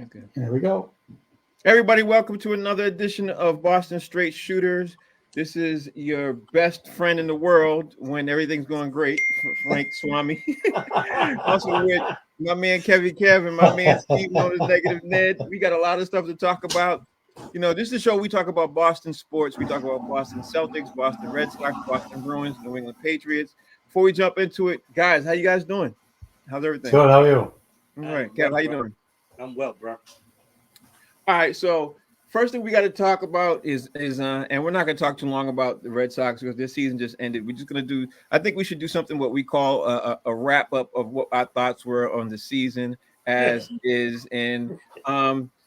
Okay. There we go. Everybody, welcome to another edition of Boston Straight Shooters. This is your best friend in the world when everything's going great, Frank Swami. Also with my man Kev and my man Steve known as Negative Ned. We got a lot of stuff to talk about. You know, this is a show we talk about Boston sports. We talk about Boston Celtics, Boston Red Sox, Boston Bruins, New England Patriots. Before we jump into it, guys, how you guys doing? How's everything? Good. How are you? All right, Kev, how you doing? I'm well, bro. All right, so first thing we got to talk about is and we're not going to talk too long about the Red Sox because this season just ended. We're just going to do. I think we should do something what we call a wrap up of what our thoughts were on the season as is. And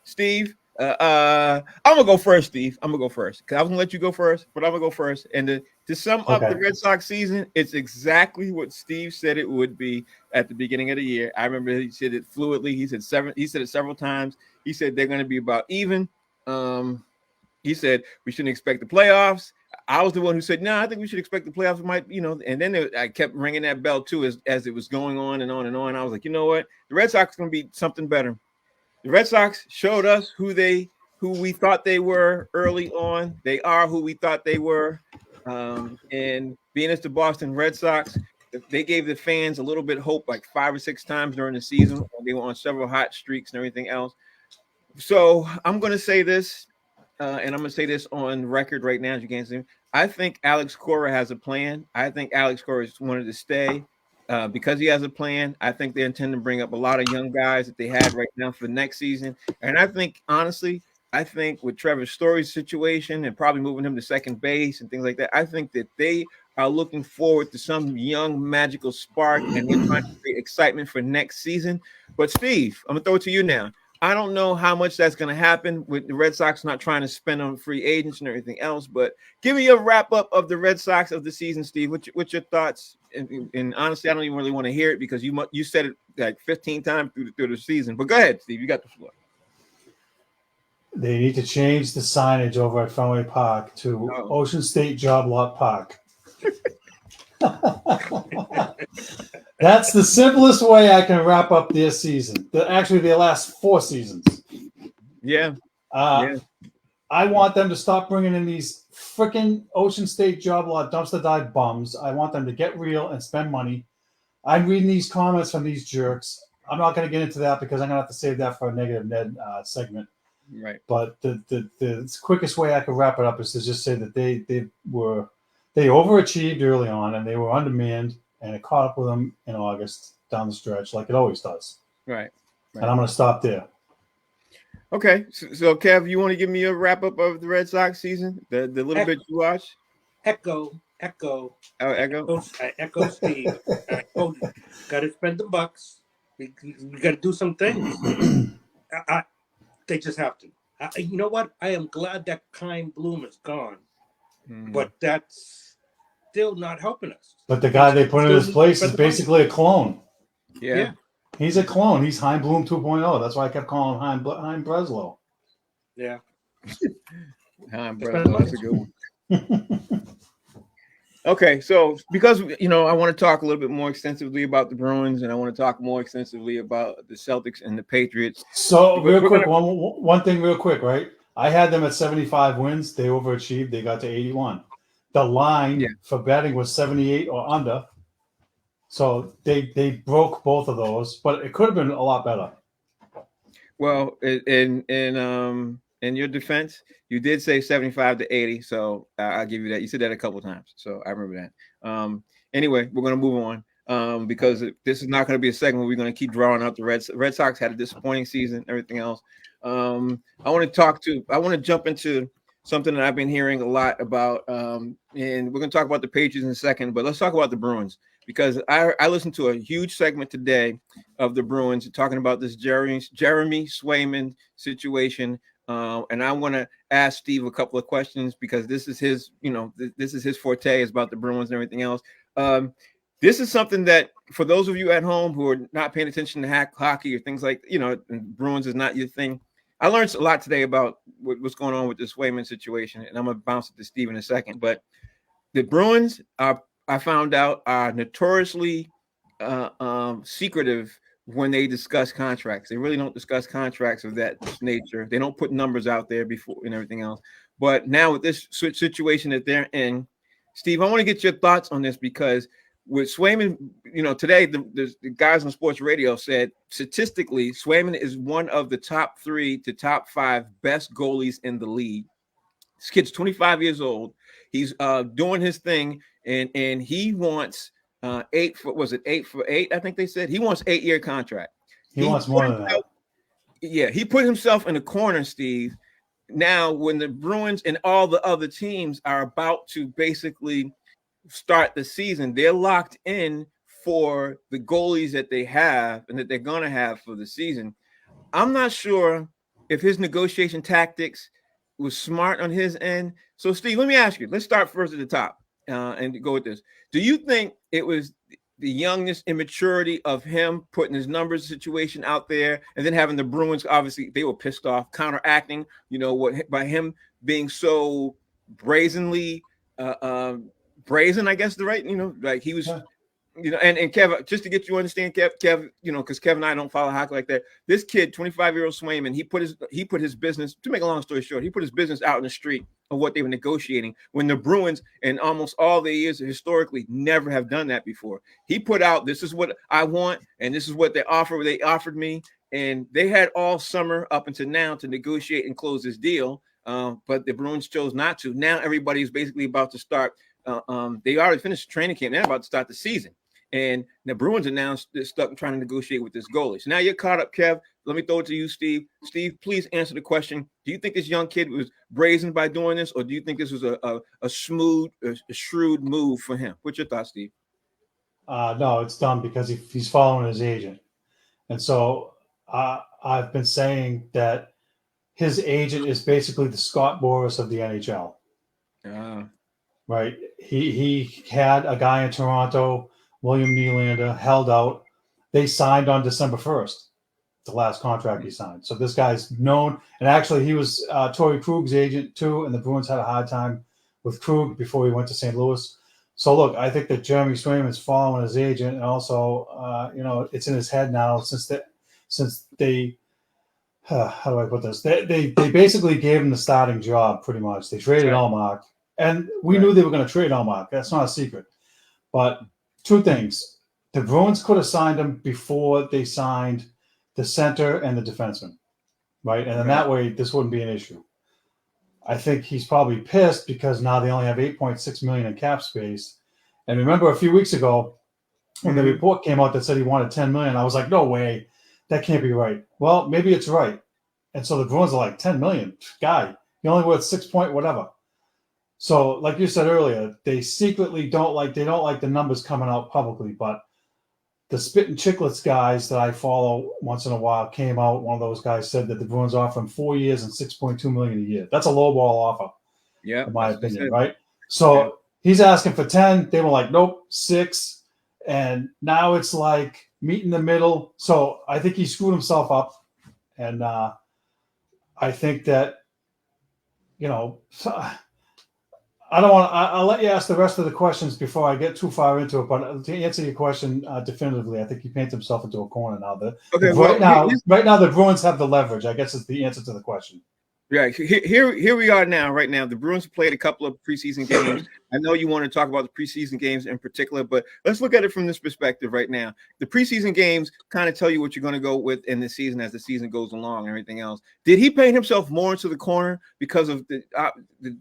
Steve, I'm gonna go first. Steve, I'm gonna go first because I was gonna let you go first, but I'm gonna go first. And to sum up the Red Sox season, it's exactly what Steve said it would be at the beginning of the year. I remember he said it fluidly. He said it several times. He said they're going to be about even. He said we shouldn't expect the playoffs. I was the one who said, no, I think we should expect the playoffs. Might, and then I kept ringing that bell too as it was going on and on and on. I was like, you know what? The Red Sox are going to be something better. The Red Sox showed us who we thought they were early on. They are who we thought they were. And being as the Boston Red Sox, they gave the fans a little bit of hope like 5 or 6 times during the season. They were on several hot streaks and everything else. So I'm going to say this, and I'm going to say this on record right now, as you can't see. I think Alex Cora has a plan. I think Alex Cora wanted to stay because he has a plan. I think they intend to bring up a lot of young guys that they had right now for next season. And I think, honestly, with Trevor Story's situation and probably moving him to second base and things like that, I think that they are looking forward to some young magical spark and they're trying to create excitement for next season. But Steve, I'm going to throw it to you now. I don't know how much that's going to happen with the Red Sox not trying to spend on free agents and everything else, but give me a wrap up of the Red Sox of the season, Steve. What's your thoughts? And honestly, I don't even really want to hear it because you said it like 15 times through the season. But go ahead, Steve. You got the floor. They need to change the signage over at Fenway Park to Ocean State Job Lot Park. That's the simplest way I can wrap up this season. Actually, their last 4 seasons. Yeah. I want them to stop bringing in these freaking Ocean State Job Lot dumpster dive bums. I want them to get real and spend money. I'm reading these comments from these jerks. I'm not going to get into that because I'm going to have to save that for a Negative Ned segment. Right. But the quickest way I could wrap it up is to just say that they overachieved early on and they were on demand. And it caught up with them in August down the stretch, like it always does. Right. And I'm going to stop there. Okay. So, Kev, you want to give me a wrap up of the Red Sox season? The little bit you watched? Echo. Oh, echo. I echo Steve. I told you, got to spend the bucks. We got to do some things. They just have to. You know what? I am glad that Kyle Bloom is gone. But that's still not helping us. But the guy they put in his place is basically a clone. Yeah. He's a clone. He's Chaim Bloom 2.0. That's why I kept calling him Chaim Breslow. Yeah. Chaim Breslow. That's a good one. Okay, so because I want to talk a little bit more extensively about the Bruins, and I want to talk more extensively about the Celtics and the Patriots. So real quick, one thing real quick, right? I had them at 75 wins. They overachieved. They got to 81. The line for betting was 78 or under. So they broke both of those, but it could have been a lot better. Well, in your defense, you did say 75 to 80, so I'll give you that. You said that a couple of times, so I remember that. Anyway, we're going to move on because this is not going to be a segment where we're going to keep drawing out the Red Sox had a disappointing season, everything else. I want to jump into something that I've been hearing a lot about, and we're going to talk about the Patriots in a second, but let's talk about the Bruins because I listened to a huge segment today of the Bruins talking about this Jeremy Swayman situation, and I want to ask Steve a couple of questions because this is his, this is his forte is about the Bruins and everything else. This is something that for those of you at home who are not paying attention to hockey or things like, Bruins is not your thing. I learned a lot today about what's going on with the Swayman situation, and I'm going to bounce it to Steve in a second. But the Bruins I found out, are notoriously secretive when they discuss contracts. They really don't discuss contracts of that nature. They don't put numbers out there before and everything else. But now with this situation that they're in, Steve, I want to get your thoughts on this because with Swayman, today the guys on sports radio said statistically, Swayman is one of the top 3 to top 5 best goalies in the league. This kid's 25 years old. He's doing his thing, and he wants 8 for, was it 8 for 8? I think they said he wants 8-year contract. He wants more than that. Yeah, he put himself in a corner, Steve. Now, when the Bruins and all the other teams are about to basically start the season, they're locked in for the goalies that they have and that they're going to have for the season. I'm not sure if his negotiation tactics was smart on his end. So, Steve, let me ask you. Let's start first at the top and go with this. Do you think it was the youngness, immaturity of him putting his numbers situation out there, and then having the Bruins, obviously, they were pissed off, counteracting, by him being so brazenly brazen, I guess like he was, and Kev, just to get you to understand, Kev, because Kev and I don't follow hockey like that. This kid, 25-year-old Swayman, he put his business, to make a long story short, he put his business out in the street of what they were negotiating when the Bruins and almost all their years historically never have done that before. He put out, this is what I want, and this is what they offered me, and they had all summer up until now to negotiate and close this deal, but the Bruins chose not to. Now everybody's basically about to start. They already finished training camp. They're about to start the season. And the Bruins announced they're stuck trying to negotiate with this goalie. So now you're caught up, Kev. Let me throw it to you, Steve. Steve, please answer the question. Do you think this young kid was brazen by doing this, or do you think this was a shrewd move for him? What's your thoughts, Steve? No, it's dumb because he's following his agent. And so I've been saying that his agent is basically the Scott Boras of the NHL. Right. He had a guy in Toronto, William Nylander, held out. They signed on December 1st, the last contract he signed. So this guy's known. And actually, he was Torrey Krug's agent, too. And the Bruins had a hard time with Krug before he went to St. Louis. So, look, I think that Jeremy Swayman is following his agent. And also, it's in his head now since they how do I put this? They basically gave him the starting job, pretty much. They traded Allmark. And we knew they were going to trade Allmark. That's not a secret. But two things. The Bruins could have signed him before they signed the center and the defenseman, right? And then that way, this wouldn't be an issue. I think he's probably pissed because now they only have $8.6 million in cap space. And remember a few weeks ago when the report came out that said he wanted $10 million, I was like, no way. That can't be right. Well, maybe it's right. And so the Bruins are like, $10 million? Guy, you're only worth 6 point whatever. So, like you said earlier, they secretly don't like the numbers coming out publicly, but the Spit and Chicklets guys that I follow once in a while came out. One of those guys said that the Bruins offer him 4 years and $6.2 million a year. That's a lowball offer, in my opinion, right? So he's asking for 10. They were like, nope, 6. And now it's like meet in the middle. So I think he screwed himself up, and I think that I don't want to. I'll let you ask the rest of the questions before I get too far into it. But to answer your question definitively, I think he painted himself into a corner now. Right now, the Bruins have the leverage. I guess is the answer to the question. Yeah, here we are now. Right now, the Bruins played a couple of preseason games. I know you want to talk about the preseason games in particular, but let's look at it from this perspective right now. The preseason games kind of tell you what you're going to go with in the season as the season goes along and everything else. Did he paint himself more into the corner because of the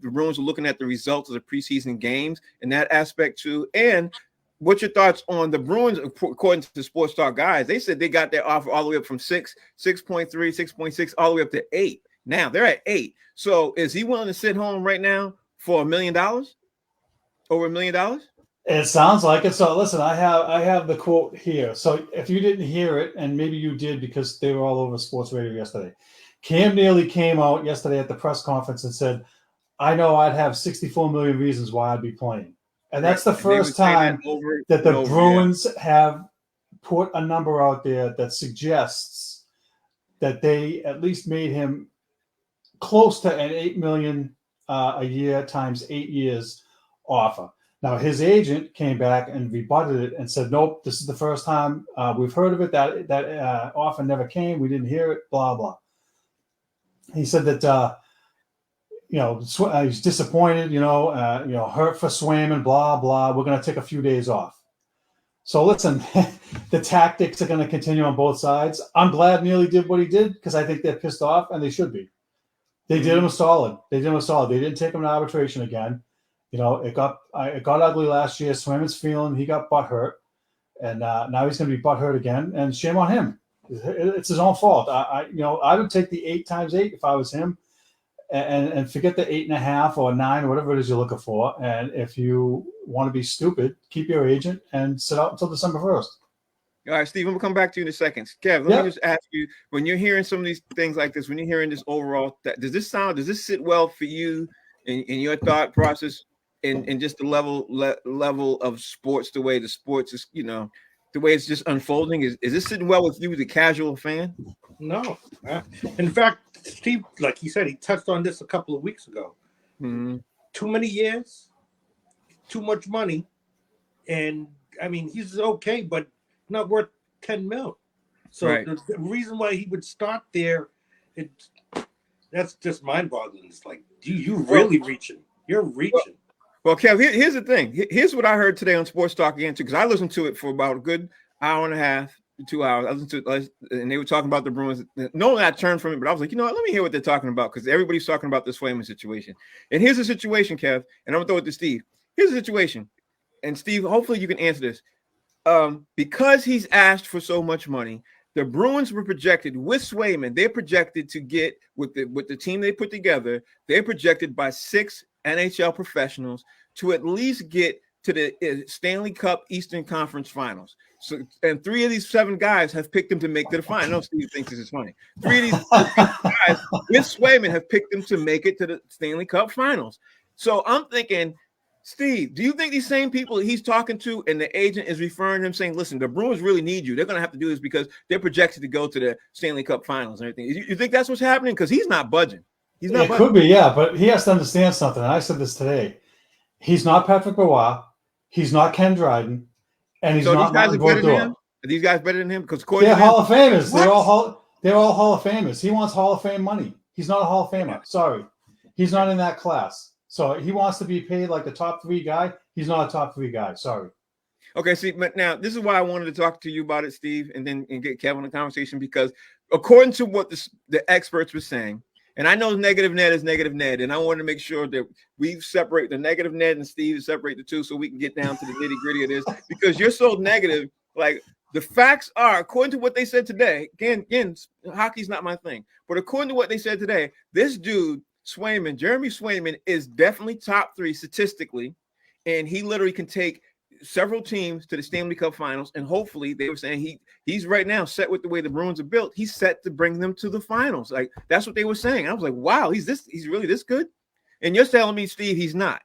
Bruins are looking at the results of the preseason games and that aspect too? And what's your thoughts on the Bruins? According to the Sports Talk guys, they said they got their offer all the way up from 6.3, 6.6, all the way up to 8. Now they're at 8. So is he willing to sit home right now for $1 million? Over $1 million? It sounds like it. So listen, I have the quote here. So if you didn't hear it, and maybe you did because they were all over sports radio yesterday, Cam Neely came out yesterday at the press conference and said, I know I'd have 64 million reasons why I'd be playing. And that's the first time that the Bruins have put a number out there that suggests that they at least made him close to an $8 million a year times 8 years offer. Now, his agent came back and rebutted it and said, nope, this is the first time we've heard of it. That offer never came. We didn't hear it, blah, blah. He said that, he's disappointed, hurt for Swayman, blah, blah. We're going to take a few days off. So listen, the tactics are going to continue on both sides. I'm glad Neely did what he did because I think they're pissed off, and they should be. They did him a solid. They didn't take him to arbitration again. It got ugly last year. Swayman's feeling he got butt hurt, and now he's going to be butt hurt again. And shame on him. It's his own fault. I would take the 8 times 8 if I was him, and forget the 8.5 or 9 or whatever it is you're looking for. And if you want to be stupid, keep your agent and sit out until December 1st. All right, Steve, we'll come back to you in a second. Kev, let me just ask you, when you're hearing some of these things like this, when you're hearing this overall, does this sit well for you in your thought process and just the level of sports, the way the sports is, the way it's just unfolding? Is this sitting well with you, the casual fan? No. In fact, Steve, like he said, he touched on this a couple of weeks ago. Mm-hmm. Too many years, too much money, and I mean, he's okay, but not worth $10 million. So the reason why he would start there, that's just mind-boggling. It's like, you really reaching. You're reaching. Well, Kev, here's the thing. Here's what I heard today on Sports Talk again, too, because I listened to it for about a good hour and a half, 2 hours. I listened to it, and they were talking about the Bruins. Normally, I turned from it, but I was like, let me hear what they're talking about, because everybody's talking about this Swayman situation. And here's the situation, Kev, and I'm going to throw it to Steve. Here's the situation. And, Steve, hopefully you can answer this. Because he's asked for so much money, the Bruins were projected with Swayman. They're projected to get with the team they put together. They're projected by 6 NHL professionals to at least get to the Stanley Cup Eastern Conference Finals. So, and 3 of these 7 guys have picked them to make to the final. I know Steve thinks this is funny. 3 of these guys with Swayman have picked them to make it to the Stanley Cup Finals. So I'm thinking, Steve, do you think these same people he's talking to and the agent is referring to him saying, listen, the Bruins really need you. They're going to have to do this because they're projected to go to the Stanley Cup Finals and everything. You think that's what's happening? Because he's not budging. He's not budging. Could be, yeah, but he has to understand something. And I said this today. He's not Patrick Roy. He's not Ken Dryden. And he's not Martin Brodeur. Are these guys better than him? Because they're Hall of Famers. They're all Hall of Famers. He wants Hall of Fame money. He's not a Hall of Famer. Sorry. He's not in that class. So he wants to be paid like the top 3 guy. He's not a top 3 guy. Sorry. Okay, see, but now this is why I wanted to talk to you about it, Steve, and get Kevin in the conversation, because according to what the experts were saying, and I know negative net is negative net, and I wanted to make sure that we separate the negative net and Steve separate the two so we can get down to the nitty gritty of this, because you're so negative. Like, the facts are, according to what they said today, again, hockey's not my thing, but according to what they said today, this dude, Jeremy Swayman, is definitely top 3 statistically, and he literally can take several teams to the Stanley Cup Finals, and hopefully they were saying he's right now set with the way the Bruins are built. He's set to bring them to the finals. Like, that's what they were saying. I was like, wow, he's really this good? And you're telling me, Steve, he's not.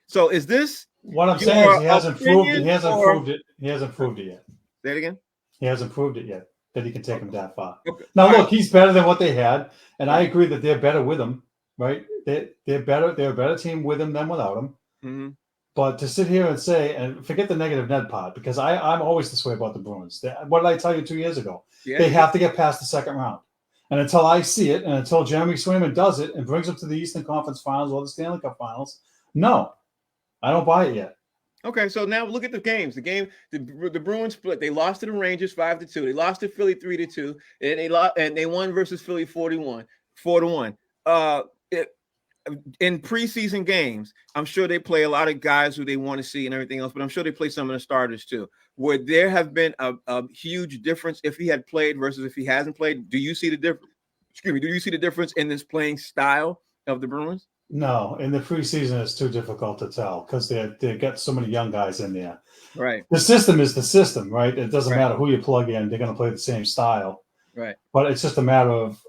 So is this what I'm saying? Is he hasn't proved it. He hasn't proved it. He hasn't proved it yet. Say it again. He hasn't proved it yet that he can take him that far. Okay. Now, look, he's better than what they had, and I agree that they're better with him. Right? They're better. They're a better team with him than without him. Mm-hmm. But to sit here and say, and forget the negative net part, because I'm always this way about the Bruins. What did I tell you 2 years ago? Yeah. They have to get past the second round. And until I see it, and until Jeremy Swayman does it and brings them to the Eastern Conference Finals or the Stanley Cup Finals, no, I don't buy it yet. Okay, so now look at the games. The Bruins split. They lost to the Rangers 5-2. They lost to Philly 3-2, and they won versus Philly 4-1. In preseason games, I'm sure they play a lot of guys who they want to see and everything else, but I'm sure they play some of the starters too. Would there have been a huge difference if he had played versus if he hasn't played? Do you see the difference? Do you see the difference in this playing style of the Bruins? No, in the preseason, it's too difficult to tell because they got so many young guys in there. Right. The system is the system, right? It doesn't matter who you plug in; they're going to play the same style. Right. But it's just a matter of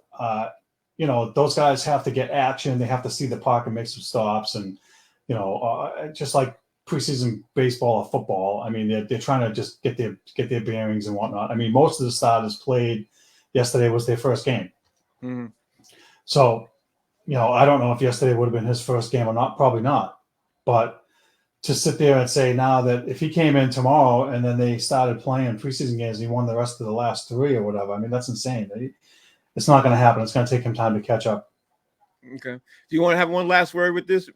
those guys have to get action. They have to see the puck and make some stops, and just like preseason baseball or football. I mean, they're trying to just get their bearings and whatnot. I mean, most of the starters played yesterday was their first game, so. I don't know if yesterday would have been his first game or not. Probably not. But to sit there and say now that if he came in tomorrow and then they started playing preseason games and he won the rest of the last 3 or whatever, I mean, that's insane. It's not going to happen. It's going to take him time to catch up. Okay. Do you want to have one last word with this,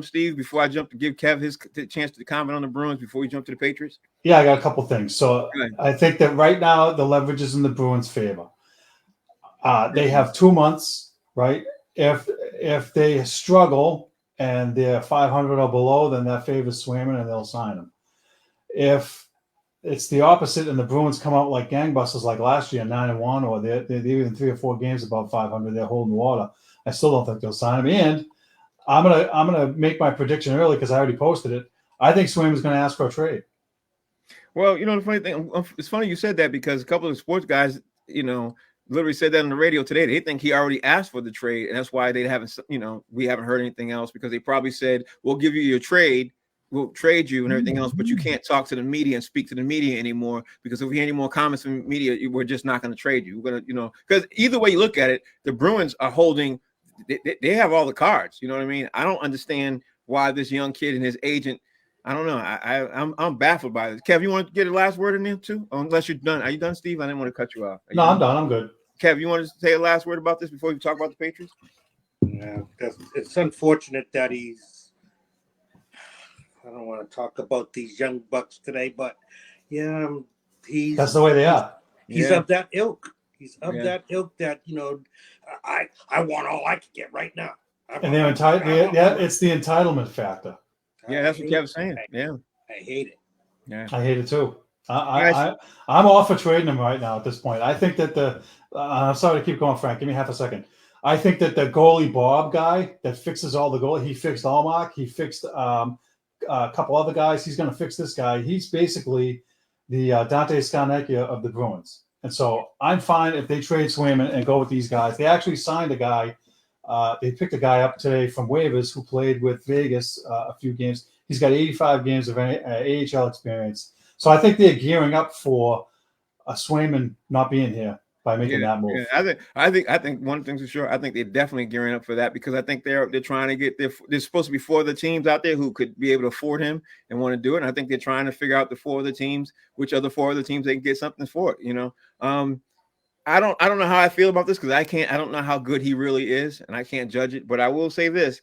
Steve, before I jump to give Kev his chance to comment on the Bruins before we jump to the Patriots? Yeah, I got a couple things. So I think that right now the leverage is in the Bruins' favor. They have 2 months, right? If they struggle and they're 500 or below, then that favors Swayman and they'll sign him. If it's the opposite and the Bruins come out like gangbusters like last year, 9-1, or they're even 3 or 4 games above 500, they're holding water, I still don't think they'll sign him. And I'm gonna make my prediction early because I already posted it. I think Swayman's going to ask for a trade. Well, the funny thing, it's funny you said that because a couple of sports guys, literally said that on the radio today. They think he already asked for the trade, and that's why they haven't, we haven't heard anything else, because they probably said, we'll give you your trade, we'll trade you and everything else, but you can't talk to the media and speak to the media anymore, because if we hear any more comments from the media, we're just not going to trade you. We're going to, because either way you look at it, the Bruins are holding, they have all the cards. You know what I mean? I don't understand why this young kid and his agent, I don't know. I'm baffled by this. Kev, you want to get a last word in there too? Unless you're done. Are you done, Steve? I didn't want to cut you off. No, I'm done. I'm good. Kev, you want to say a last word about this before we talk about the Patriots? Yeah, it's unfortunate that he's. I don't want to talk about these young bucks today, but yeah, that's the way they are. He's of that ilk. He's of that ilk that I want all I can get right now. And they're entitled. Yeah, it's the entitlement factor. Yeah, that's what Kev's saying. Yeah, I hate it. Yeah, I hate it too. I'm all for trading him right now at this point. I think that I'm sorry to keep going, Frank. Give me half a second. I think that the goalie Bob guy that fixes all the goalie, he fixed Allmark. He fixed a couple other guys. He's going to fix this guy. He's basically the Dante Scarnecchia of the Bruins. And so I'm fine if they trade Swayman and go with these guys. They actually signed a guy. They picked a guy up today from waivers who played with Vegas a few games. He's got 85 games of AHL experience. So I think they're gearing up for a Swayman not being here by making that move. Yeah, I think one thing for sure. I think they're definitely gearing up for that, because I think they're trying to get there's supposed to be 4 other teams out there who could be able to afford him and want to do it. And I think they're trying to figure out the 4 other teams, which other 4 other teams they can get something for it. I don't know how I feel about this, because I don't know how good he really is, and I can't judge it. But I will say this: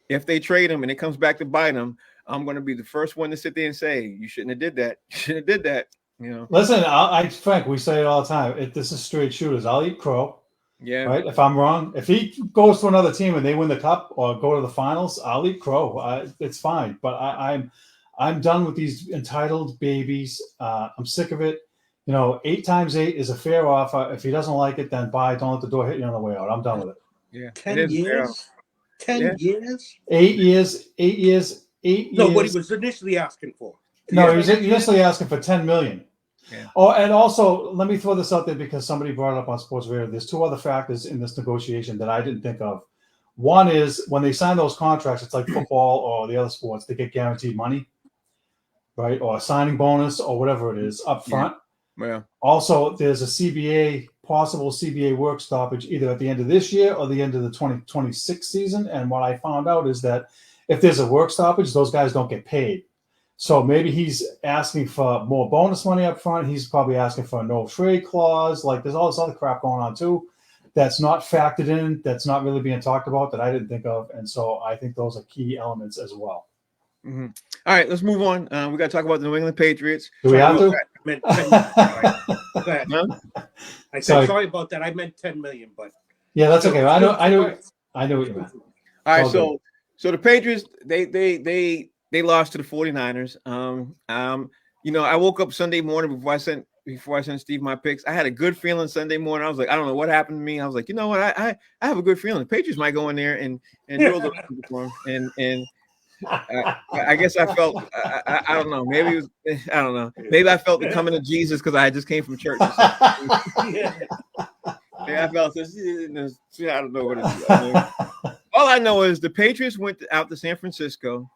if they trade him and it comes back to bite him, I'm going to be the first one to sit there and say, you shouldn't have did that. You shouldn't have did that. Listen, Frank, we say it all the time. This is straight shooters. I'll eat crow. Yeah. Right. If I'm wrong, if he goes to another team and they win the cup or go to the finals, I'll eat crow. It's fine. But I'm done with these entitled babies. I'm sick of it. 8 times 8 is a fair offer. If he doesn't like it, then bye. Don't let the door hit you on the way out. I'm done with it. Yeah. 10 years? 10 years? 8 years. 8 years. 8 years. No, what he was initially asking for. No, he was initially asking for $10 million. Yeah. Oh, and also, let me throw this out there because somebody brought it up on Sports Radio. There's 2 other factors in this negotiation that I didn't think of. One is when they sign those contracts, it's like football or the other sports, they get guaranteed money, right? Or a signing bonus or whatever it is up front. Yeah. Also, there's a possible CBA work stoppage either at the end of this year or the end of the 2026 season. And what I found out is that if there's a work stoppage, those guys don't get paid. So maybe he's asking for more bonus money up front. He's probably asking for a no trade clause. Like there's all this other crap going on too that's not factored in, that's not really being talked about, that I didn't think of. And so I think those are key elements as well. Mm-hmm. All right, let's move on. We got to talk about the New England Patriots. Do we have to? Go ahead. No? I said sorry about that. I meant 10 million, but yeah, that's okay. I know what you meant. All right, so the Patriots, they lost to the 49ers. I woke up Sunday morning before I sent Steve my picks. I had a good feeling Sunday morning. I was like, I don't know what happened to me. I was like, you know what? I have a good feeling. The Patriots might go in there and drill the for them. And I guess I felt I don't know. Maybe it was I don't know. Maybe I felt the coming of Jesus because I just came from church. Yeah, I felt this. I don't know what it is. All I know is the Patriots went out to San Francisco,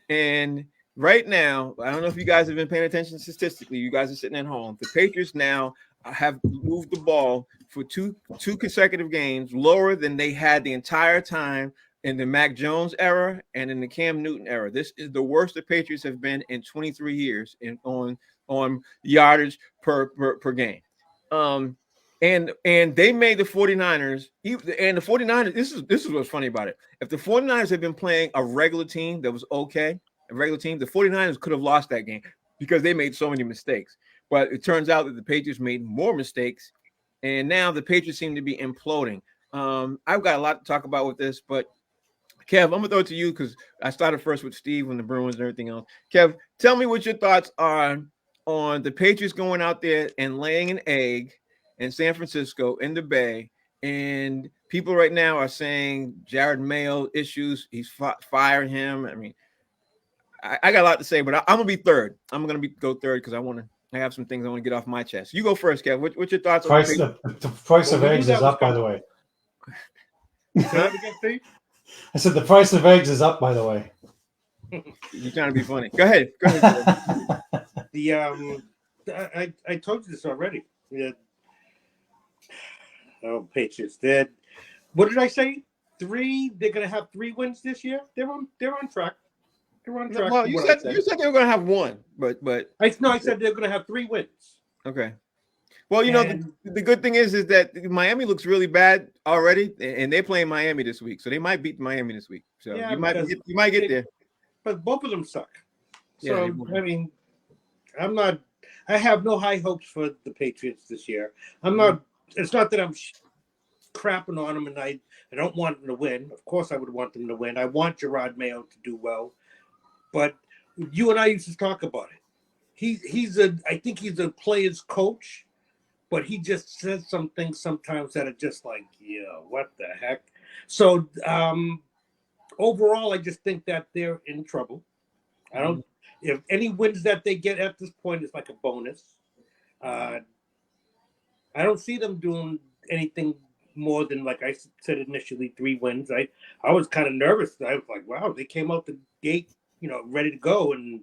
and right now, I don't know if you guys have been paying attention statistically. You guys are sitting at home. The Patriots now have moved the ball for two consecutive games lower than they had the entire time in the Mac Jones era and in the Cam Newton era. This is the worst the Patriots have been in 23 years on yardage per game. And they made the 49ers, and the 49ers, this is what's funny about it. If the 49ers had been playing a regular team that was okay, a regular team, the 49ers could have lost that game because they made so many mistakes. But it turns out that the Patriots made more mistakes, and now the Patriots seem to be imploding. I've got a lot to talk about with this, but Kev, I'm gonna throw it to you because I started first with Steve and the Bruins and everything else. Kev, tell me what your thoughts are on the Patriots going out there and laying an egg in San Francisco in the Bay, and people right now are saying Jared Mayo issues. He's fired him. I mean, I got a lot to say, but I'm gonna be third. I'm gonna go third because I have some things I want to get off my chest. You go first, Kev. What's your thoughts on the price of eggs is up, by the way? I said the price of eggs is up, by the way. You're trying to be funny. Go ahead. I told you this already. Yeah. Oh, Patriots. What did I say? They're going to have 3 wins this year. They're on track. They're on track. Well, you said they were going to have 1, but I said they're going to have 3 wins. Okay. Well, the good thing is that Miami looks really bad already, and they're playing Miami this week, so they might beat Miami this week. So you might get there. But both of them suck. So I mean, I have no high hopes for the Patriots this year. I'm not. It's not that I'm crapping on them, and I don't want them to win. Of course, I would want them to win. I want Gerard Mayo to do well, but you and I used to talk about it. I think he's a player's coach, but he just says some things sometimes that are just like, yeah, what the heck? So overall, I just think that they're in trouble. I don't. If any wins that they get at this point is like a bonus. I don't see them doing anything more than, like I said initially, 3 wins. I was kind of nervous. I was like, wow, they came out the gate, ready to go and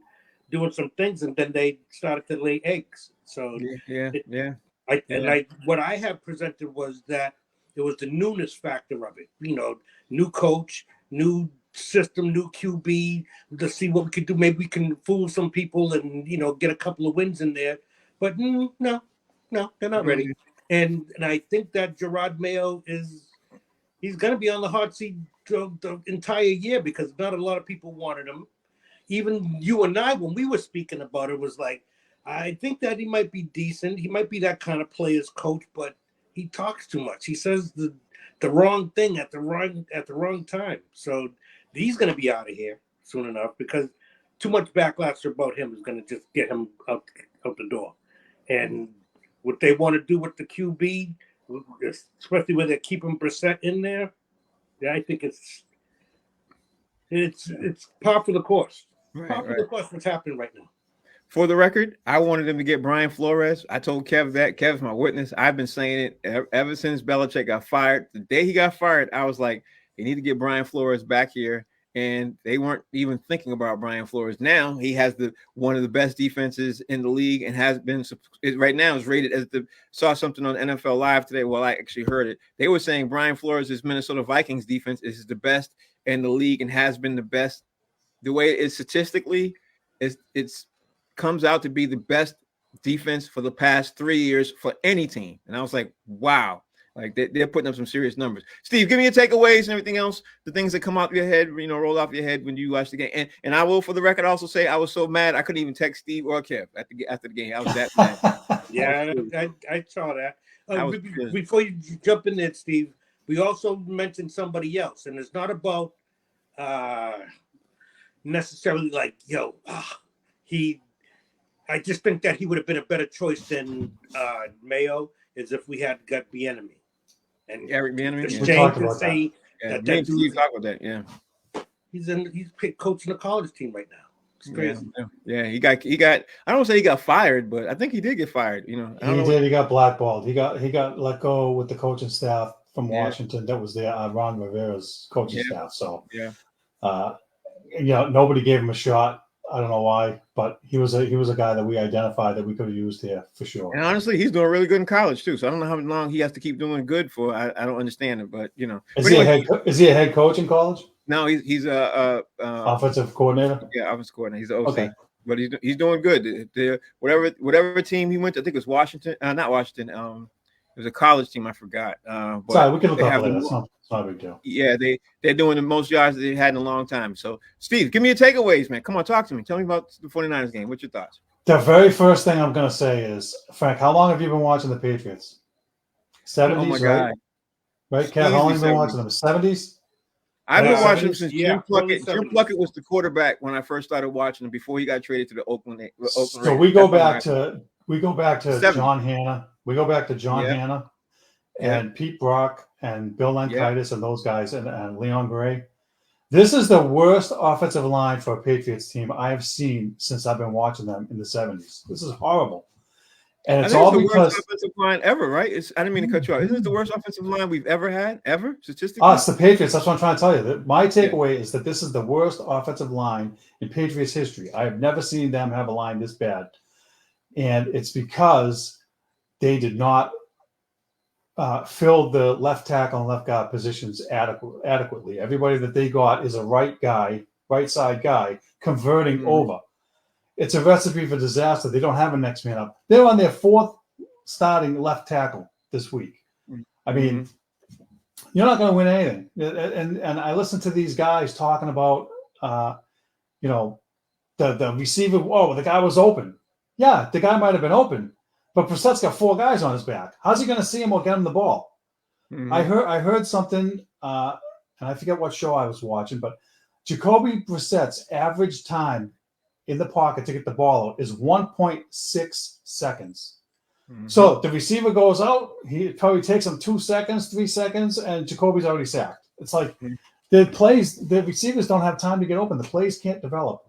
doing some things, and then they started to lay eggs. So what I have presented was that it was the newness factor of it. New coach, new system, new QB. Let's see what we can do. Maybe we can fool some people and get a couple of wins in there. But no, they're not ready. And I think that Gerard Mayo he's going to be on the hot seat the entire year because not a lot of people wanted him. Even you and I, when we were speaking about it, was like, I think that he might be decent. He might be that kind of player's coach, but he talks too much. He says the wrong thing at the wrong time. So he's going to be out of here soon enough because too much backlash about him is going to just get him out the door. And what they want to do with the QB, especially when they're keeping Brissett in there, I think it's par for the course. Par for the course what's happening right now. For the record, I wanted them to get Brian Flores. I told Kev that. Kev's my witness. I've been saying it ever since Belichick got fired. The day he got fired, I was like, they need to get Brian Flores back here. And they weren't even thinking about Brian Flores. Now he has one of the best defenses in the league and has been right now is rated as saw something on NFL Live today. Well, I actually heard it. They were saying Brian Flores' Minnesota Vikings defense is the best in the league and has been the best. The way it is statistically, it's comes out to be the best defense for the past 3 years for any team. And I was like, wow. Like they're putting up some serious numbers. Steve, give me your takeaways and everything else, the things that come out of your head, roll off your head when you watch the game. And I will, for the record, also say I was so mad I couldn't even text Steve or Kev after the game. I was that mad. Yeah, I saw that. Before you jump in there, Steve, we also mentioned somebody else, and it's not about necessarily like, I just think that he would have been a better choice than Mayo is if we had got Bieniemy. And Eric Bieniemy. We talked about that. Yeah, Steve talked about that. Yeah, he's coaching a college team right now. It's crazy. Yeah. He got. I don't say he got fired, but I think he did get fired. He did. He got blackballed. He got let go with the coaching staff from Washington. That was Ron Rivera's coaching staff. So nobody gave him a shot. I don't know why, but he was a guy that we identified that we could have used here for sure. And honestly, he's doing really good in college too. So I don't know how long he has to keep doing good for. I don't understand it, but Is he a head coach in college? No, he's offensive coordinator. Yeah, offensive coordinator. He's the OC. Okay. But he's doing good. Whatever team he went to, I think it was Washington. Not Washington. It was a college team. I forgot. But sorry, we can look up later. It's not a big deal. Yeah, they're doing the most yards that they had in a long time. So, Steve, give me your takeaways, man. Come on, talk to me. Tell me about the 49ers game. What's your thoughts? The very first thing I'm going to say is, Frank, how long have you been watching the Patriots? 70s, oh my right? God. Right, Cat? How long have you been watching them? 70s? I've been watching him since Jim Plunkett. Jim Plunkett was the quarterback when I first started watching him before he got traded to the Oakland So Raiders. we go back to John Hanna. We go back to John Yeah. Hanna and Pete Brock and Bill Lankitis and those guys and Leon Gray. This is the worst offensive line for a Patriots team I have seen since I've been watching them in the 70s. This is horrible. And it's all the because worst offensive line ever, right? I didn't mean to cut you off. Isn't it the worst offensive line we've ever had, ever, statistically? It's the Patriots. That's what I'm trying to tell you. My takeaway is that this is the worst offensive line in Patriots history. I have never seen them have a line this bad. And it's because they did not fill the left tackle and left guard positions adequately. Everybody that they got is a right side guy converting over. It's a recipe for disaster. They don't have a next man up. They're on their fourth starting left tackle this week. I mean, you're not going to win anything. And I listen to these guys talking about, the receiver. Oh, the guy was open. Yeah, the guy might have been open, but Brissett's got four guys on his back. How's he going to see him or get him the ball? I heard something, and I forget what show I was watching, but Jacoby Brissett's average time in the pocket to get the ball out is 1.6 seconds. So the receiver goes out, he probably takes him 2 seconds, 3 seconds, and Jacoby's already sacked. It's like the receivers don't have time to get open. The plays can't develop.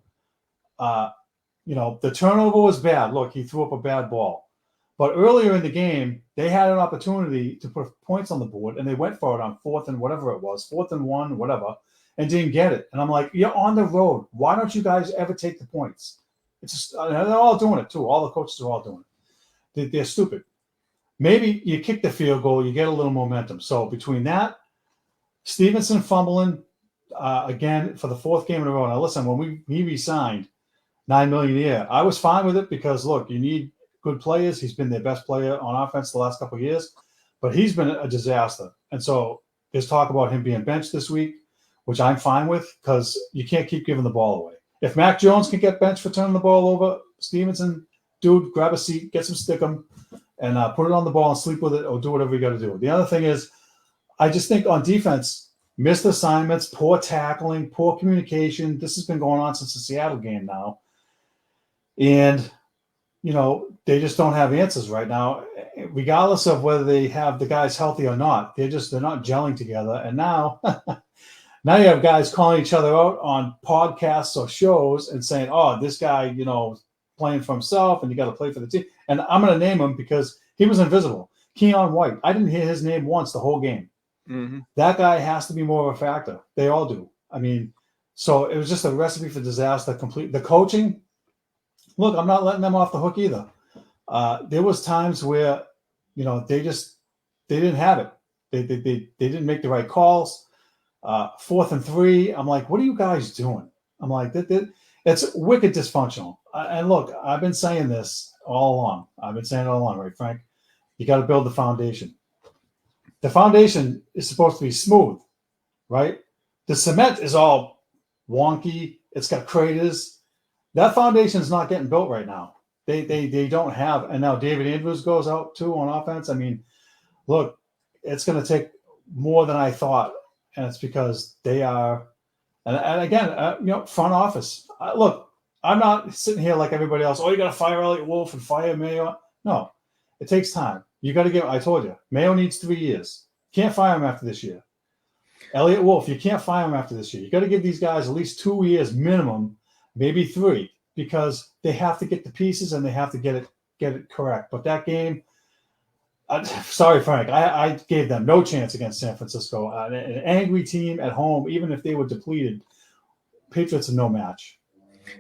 The turnover was bad. Look, he threw up a bad ball. But earlier in the game, they had an opportunity to put points on the board, and they went for it on fourth and whatever it was, 4th and 1, whatever, and didn't get it. And I'm like, you're on the road. Why don't you guys ever take the points? It's just, they're all doing it too. All the coaches are all doing it. They're stupid. Maybe you kick the field goal, you get a little momentum. So between that, Stevenson fumbling again for the 4th game in a row. Now listen, when he re-signed $9 million a year, I was fine with it because look, you need good players. He's been their best player on offense the last couple of years, but he's been a disaster. And so there's talk about him being benched this week, which I'm fine with because you can't keep giving the ball away. If Mac Jones can get benched for turning the ball over, Stevenson, dude, grab a seat, get some stickum, and put it on the ball and sleep with it or do whatever you got to do. The other thing is, I just think on defense, missed assignments, poor tackling, poor communication. This has been going on since the Seattle game now. And, they just don't have answers right now, regardless of whether they have the guys healthy or not. They're not gelling together. And now, now you have guys calling each other out on podcasts or shows and saying, oh, this guy, playing for himself and you got to play for the team. And I'm going to name him because he was invisible. Keon White. I didn't hear his name once the whole game. That guy has to be more of a factor. They all do. I mean, so it was just a recipe for disaster. Complete. The coaching, look, I'm not letting them off the hook either. There was times where, they didn't have it. They didn't make the right calls. 4th and 3. I'm like, what are you guys doing? I'm like, it's wicked dysfunctional. And look, I've been saying this all along. Right, Frank? You got to build the foundation. The foundation is supposed to be smooth, right? The cement is all wonky. It's got craters. That foundation is not getting built right now. They don't have. And now David Andrews goes out too on offense. I mean, look, it's going to take more than I thought, and it's because they are. And again, front office. Look, I'm not sitting here like everybody else. Oh, you got to fire Elliott Wolf and fire Mayo. No, it takes time. You got to give. I told you, Mayo needs 3 years. Can't fire him after this year. Elliott Wolf, you can't fire him after this year. You got to give these guys at least 2 years minimum, maybe 3, because they have to get the pieces and they have to get it correct. But that game, sorry, Frank, I gave them no chance against San Francisco. An angry team at home, even if they were depleted, Patriots are no match.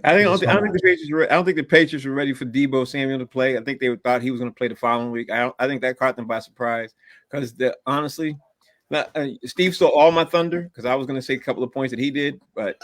I don't think the Patriots were. I don't think the Patriots were ready for Deebo Samuel to play. I think they thought he was going to play the following week. I think that caught them by surprise because honestly, Steve stole all my thunder because I was going to say a couple of points that he did, but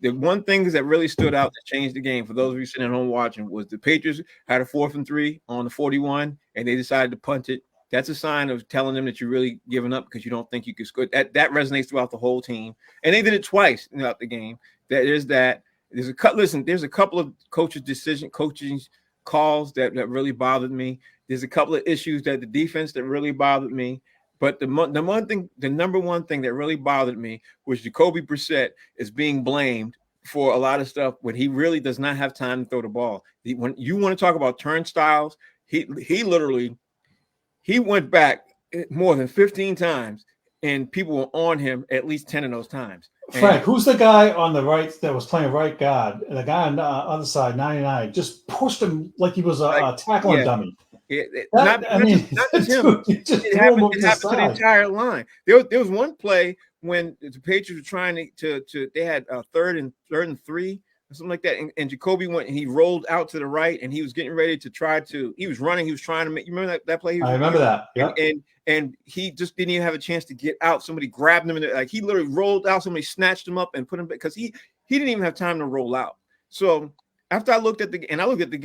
the one thing that really stood out that changed the game for those of you sitting at home watching was the Patriots had a 4th and 3 on the 41, and they decided to punt it. That's a sign of telling them that you're really giving up because you don't think you can score. That resonates throughout the whole team, and they did it twice throughout the game. There's a couple of coaching calls that really bothered me. There's a couple of issues that the defense that really bothered me. But the number one thing that really bothered me was Jacoby Brissett is being blamed for a lot of stuff when he really does not have time to throw the ball. When you want to talk about turnstiles, he literally went back more than 15 times, and people were on him at least 10 of those times. Frank, who's the guy on the right that was playing right guard? And the guy on the other side, 99, just pushed him like he was a tackling dummy. Not just him. It happened to the entire line. There was one play when the Patriots were trying to they had third and 3 or something like that, and Jacoby went and he rolled out to the right and he was getting ready to he was running, he was trying to make. You remember that play? I remember that. Yeah. And he just didn't even have a chance to get out. Somebody grabbed him and he literally rolled out. Somebody snatched him up and put him back because he didn't even have time to roll out. So after I looked at the game, I looked at the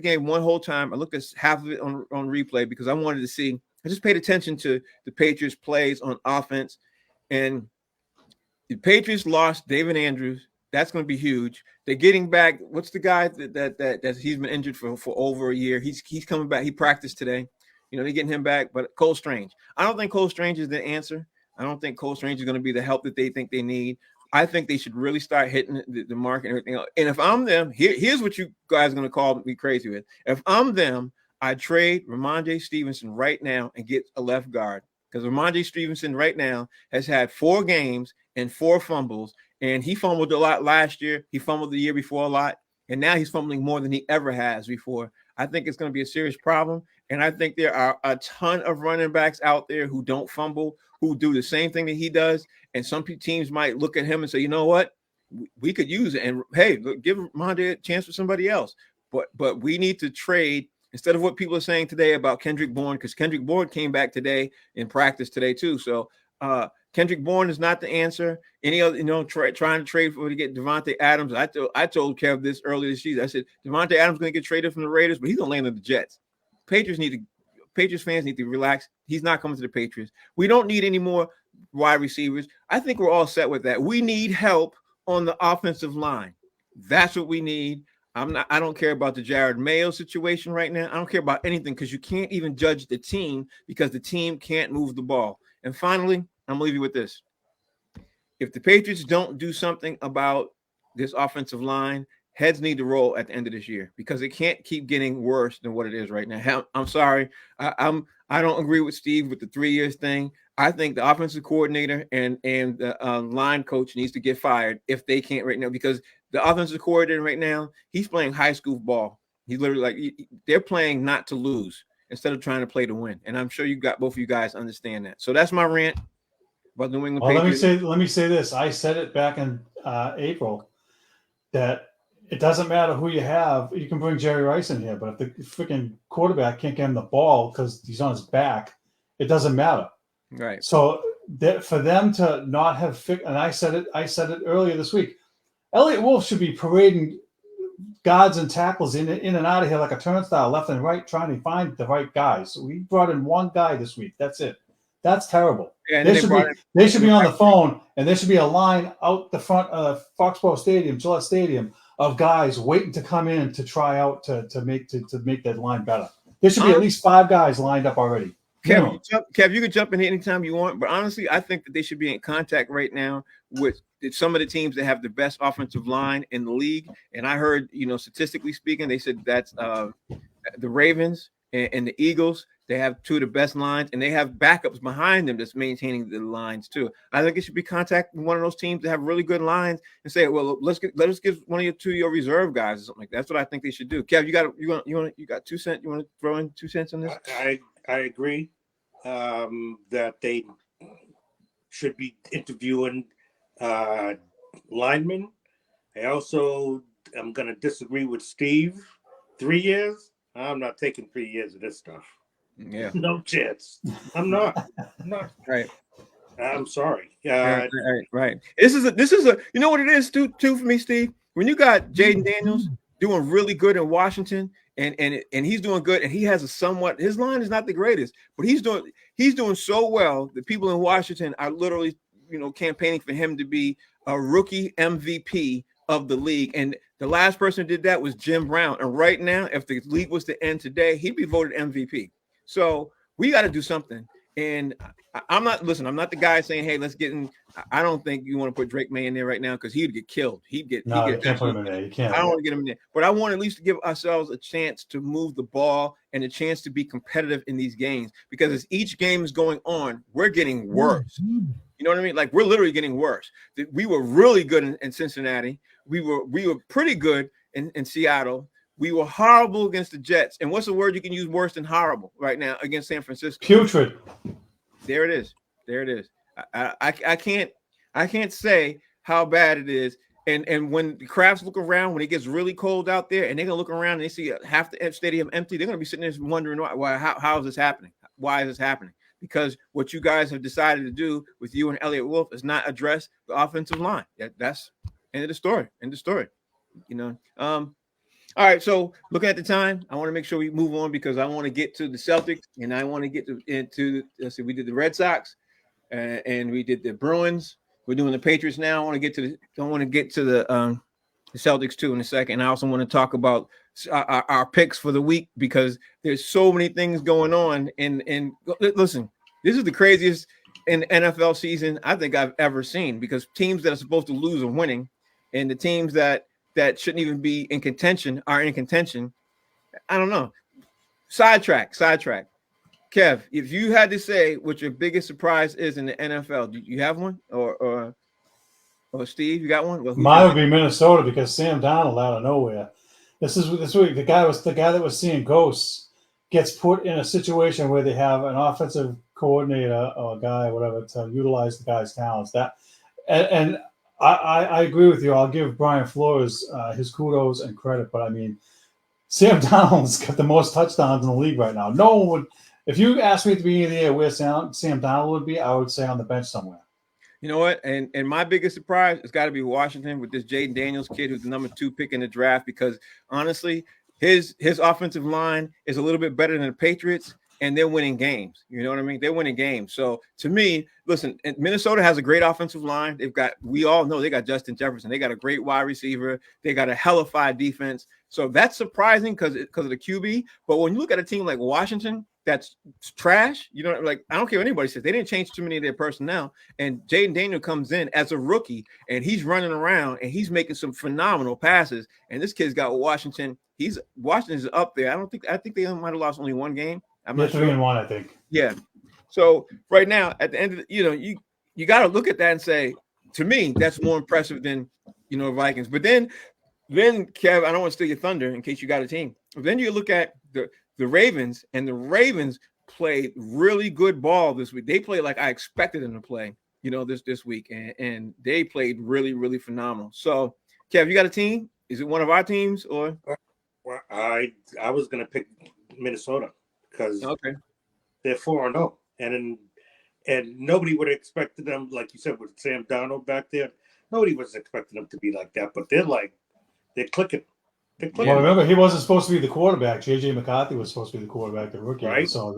game one whole time. I looked at half of it on replay because I wanted to see. I just paid attention to the Patriots' plays on offense, and the Patriots lost David Andrews. That's going to be huge. They're getting back. What's the guy that he's been injured for over a year? He's coming back. He practiced today. They're getting him back. But Cole Strange, I don't think Cole Strange is the answer. I don't think Cole Strange is going to be the help that they think they need. I think they should really start hitting the market and everything else. And if I'm them, here's what you guys are going to call me crazy with. If I'm them, I trade Ramondre Stevenson right now and get a left guard because Ramondre Stevenson right now has had 4 games and 4 fumbles, and he fumbled a lot last year. He fumbled the year before a lot, and now he's fumbling more than he ever has before. I think it's going to be a serious problem, and I think there are a ton of running backs out there who don't fumble, who do the same thing that he does, and some teams might look at him and say, you know what, we could use it, and hey, look, give Ramondre a chance for somebody else. But we need to trade instead of what people are saying today about Kendrick Bourne, because Kendrick Bourne came back today in practice today too. So Kendrick Bourne is not the answer. Any other, trying to trade to get Devontae Adams. I told Kev this earlier this season. I said Devontae Adams is going to get traded from the Raiders, but he's going to land on the Jets. Patriots fans need to relax. He's not coming to the Patriots. We don't need any more wide receivers. I think we're all set with that. We need help on the offensive line. That's what we need. I don't care about the Jared Mayo situation right now. I don't care about anything because you can't even judge the team because the team can't move the ball. And finally, I'm gonna leave you with this. If the Patriots don't do something about this offensive line, heads need to roll at the end of this year because it can't keep getting worse than what it is right now. I'm sorry. I don't agree with Steve with the 3 years thing. I think the offensive coordinator and the line coach needs to get fired if they can't right now because the offensive coordinator right now, he's playing high school ball. He's literally they're playing not to lose instead of trying to play to win. And I'm sure both of you guys understand that. So that's my rant about the New England Patriots. Let me say this. I said it back in April that it doesn't matter who you have. You can bring Jerry Rice in here, but if the freaking quarterback can't get him the ball because he's on his back, it doesn't matter. Right. So for them to not have and I said it earlier this week. Elliott Wolf should be parading guards and tackles in and out of here like a turnstile, left and right, trying to find the right guys. So we brought in one guy this week. That's it. That's terrible. Yeah, they should be on the phone, and there should be a line out the front of Foxborough Stadium, Gillette Stadium, of guys waiting to come in to try out to make that line better. There should be at least 5 guys lined up already. Kev, you can jump in here anytime you want, but honestly, I think that they should be in contact right now with some of the teams that have the best offensive line in the league. And I heard, statistically speaking, they said that's the Ravens and the Eagles. They have 2 of the best lines, and they have backups behind them that's maintaining the lines too. I think it should be contacting one of those teams that have really good lines and say, well, let us give one of your reserve guys or something like that. That's what I think they should do. Kev, you got 2 cents? You want to throw in 2 cents on this? I agree that they should be interviewing linemen I also am going to disagree with Steve. 3 years? I'm not taking 3 years of this stuff. Yeah. No chance. I'm not. I'm not. Right. I'm sorry. Right. This is a you know what it is too for me, Steve. When you got Jaden Daniels doing really good in Washington, and he's doing good, and he has a somewhat his line is not the greatest, but he's doing so well that people in Washington are literally campaigning for him to be a rookie MVP of the league. And the last person who did that was Jim Brown. And right now, if the league was to end today, he'd be voted MVP. So we got to do something. And I'm not the guy saying, hey, let's get in. I don't think you want to put Drake May in there right now because he'd get killed. You can't put him in there. You can't. I don't want to get him in there. But I want at least to give ourselves a chance to move the ball and a chance to be competitive in these games, because as each game is going on, we're getting worse. You know what I mean? Like, we're literally getting worse. We were really good in Cincinnati. We were pretty good in Seattle. We were horrible against the Jets. And what's the word you can use worse than horrible right now against San Francisco? Putrid. There it is. I can't say how bad it is. And when the crowds look around, when it gets really cold out there, and they're gonna look around and they see half the stadium empty, they're gonna be sitting there wondering how is this happening? Why is this happening? Because what you guys have decided to do with you and Elliott Wolf is not address the offensive line. That's end of the story. All right, so looking at the time, I want to make sure we move on because I want to get to the Celtics, and I want to get into let's see, we did the Red Sox, and we did the Bruins. We're doing the Patriots now. I want to get to the Celtics too in a second. And I also want to talk about our picks for the week because there's so many things going on. And listen, this is the craziest in NFL season I think I've ever seen, because teams that are supposed to lose are winning, and the teams that shouldn't even be in contention are in contention. I don't know. Sidetrack. Kev, if you had to say what your biggest surprise is in the NFL, do you have one? Or Steve, you got one? Well, mine would be Minnesota, because Sam Darnold out of nowhere. This week, the guy that was seeing ghosts gets put in a situation where they have an offensive coordinator or a guy, whatever, to utilize the guy's talents. And I agree with you. I'll give Brian Flores his kudos and credit, but I mean, Sam Darnold's got the most touchdowns in the league right now. No one would. If you asked me at the beginning of the year where Sam Darnold would be, I would say on the bench somewhere. You know what? And my biggest surprise has got to be Washington with this Jaden Daniels kid, who's the number 2 pick in the draft, because honestly, his offensive line is a little bit better than the Patriots, and they're winning games. You know what I mean? They're winning games. So to me, listen, Minnesota has a great offensive line. We all know they got Justin Jefferson. They got a great wide receiver. They got a hellified defense. So that's surprising because of the QB. But when you look at a team like Washington, that's trash. You know, like, I don't care what anybody says. They didn't change too many of their personnel. And Jaden Daniel comes in as a rookie, and he's running around, and he's making some phenomenal passes. And this kid's got Washington. Washington's up there. I think they might have lost only one game. I'm not sure. 3-1, I think. Yeah. So right now, at the end of the, you got to look at that and say, to me, that's more impressive than Vikings. But then Kev, I don't want to steal your thunder in case you got a team. But then you look at the Ravens, and the Ravens played really good ball this week. They played like I expected them to play, this week, and they played really, really phenomenal. So, Kev, you got a team? Is it one of our teams or? Well, I was going to pick Minnesota because they're 4-0, and nobody would have expected them, like you said, with Sam Darnold back there. Nobody was expecting them to be like that, but they're clicking. Well, remember, he wasn't supposed to be the quarterback. J.J. McCarthy was supposed to be the quarterback, the rookie. Right. So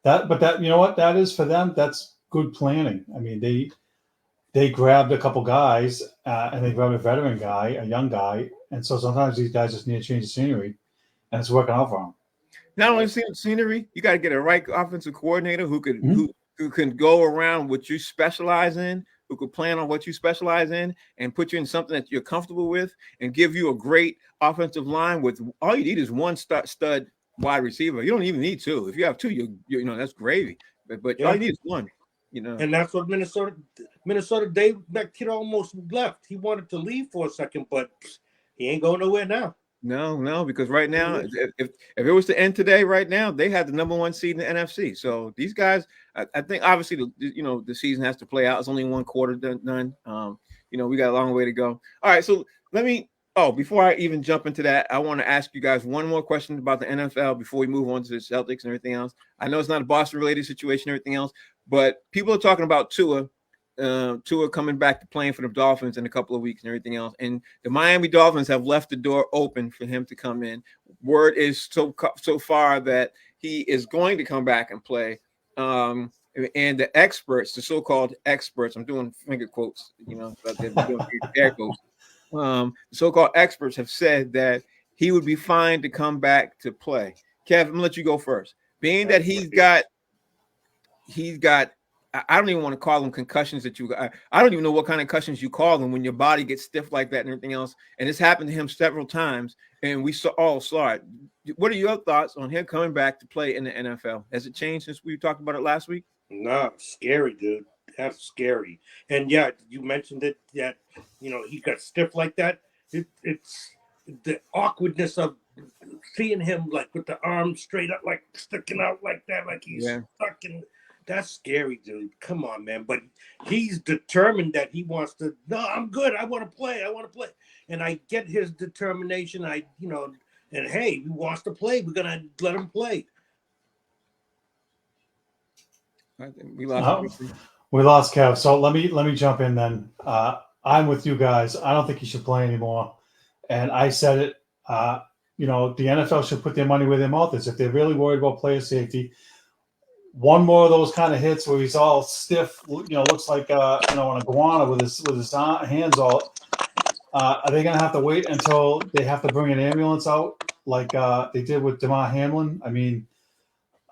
but you know what that is for them? That's good planning. I mean, they grabbed a couple guys and they grabbed a veteran guy, a young guy, and so sometimes these guys just need to change the scenery, and it's working out for them. Not only scenery, you got to get a right offensive coordinator who can go around what you specialize in, who could plan on what you specialize in and put you in something that you're comfortable with, and give you a great offensive line with all you need is one stud wide receiver. You don't even need 2. If you have 2, you that's gravy. But all you need is 1. And that's what Minnesota. That kid almost left. He wanted to leave for a second, but he ain't going nowhere now. No, because right now, if it was to end today, right now, they had the number 1 seed in the NFC. So these guys, I think obviously the season has to play out. It's only 1 quarter done. We got a long way to go. All right, so let me. Oh, before I even jump into that, I want to ask you guys one more question about the NFL before we move on to the Celtics and everything else. I know it's not a Boston-related situation, everything else, but people are talking about Tua coming back to playing for the Dolphins in a couple of weeks and everything else. And the Miami Dolphins have left the door open for him to come in. Word is so far that he is going to come back and play. And the experts, the so-called experts, I'm doing finger quotes, but they're doing air quotes. The so-called experts have said that he would be fine to come back to play. Kev, I'm gonna let you go first. Being that he's got I don't even want to call them concussions that you got. I don't even know what kind of concussions you call them when your body gets stiff like that and everything else. And it's happened to him several times, and we saw it. What are your thoughts on him coming back to play in the NFL? Has it changed since we talked about it last week? No, scary, dude. That's scary. And yeah, you mentioned it that he got stiff like that. It's the awkwardness of seeing him like with the arms straight up, like sticking out like that, like he's stuck in. That's scary, dude. Come on, man. But he's determined that he wants to. No, I'm good. I want to play. And I get his determination. And hey, he wants to play. We're gonna let him play. I think we lost. We lost Kev. So let me jump in then. I'm with you guys. I don't think he should play anymore. And I said it. The NFL should put their money where their mouth is. If they're really worried about player safety, one more of those kind of hits where he's all stiff, looks like an iguana with his hands all. Are they going to have to wait until they have to bring an ambulance out like they did with Damar Hamlin? I mean,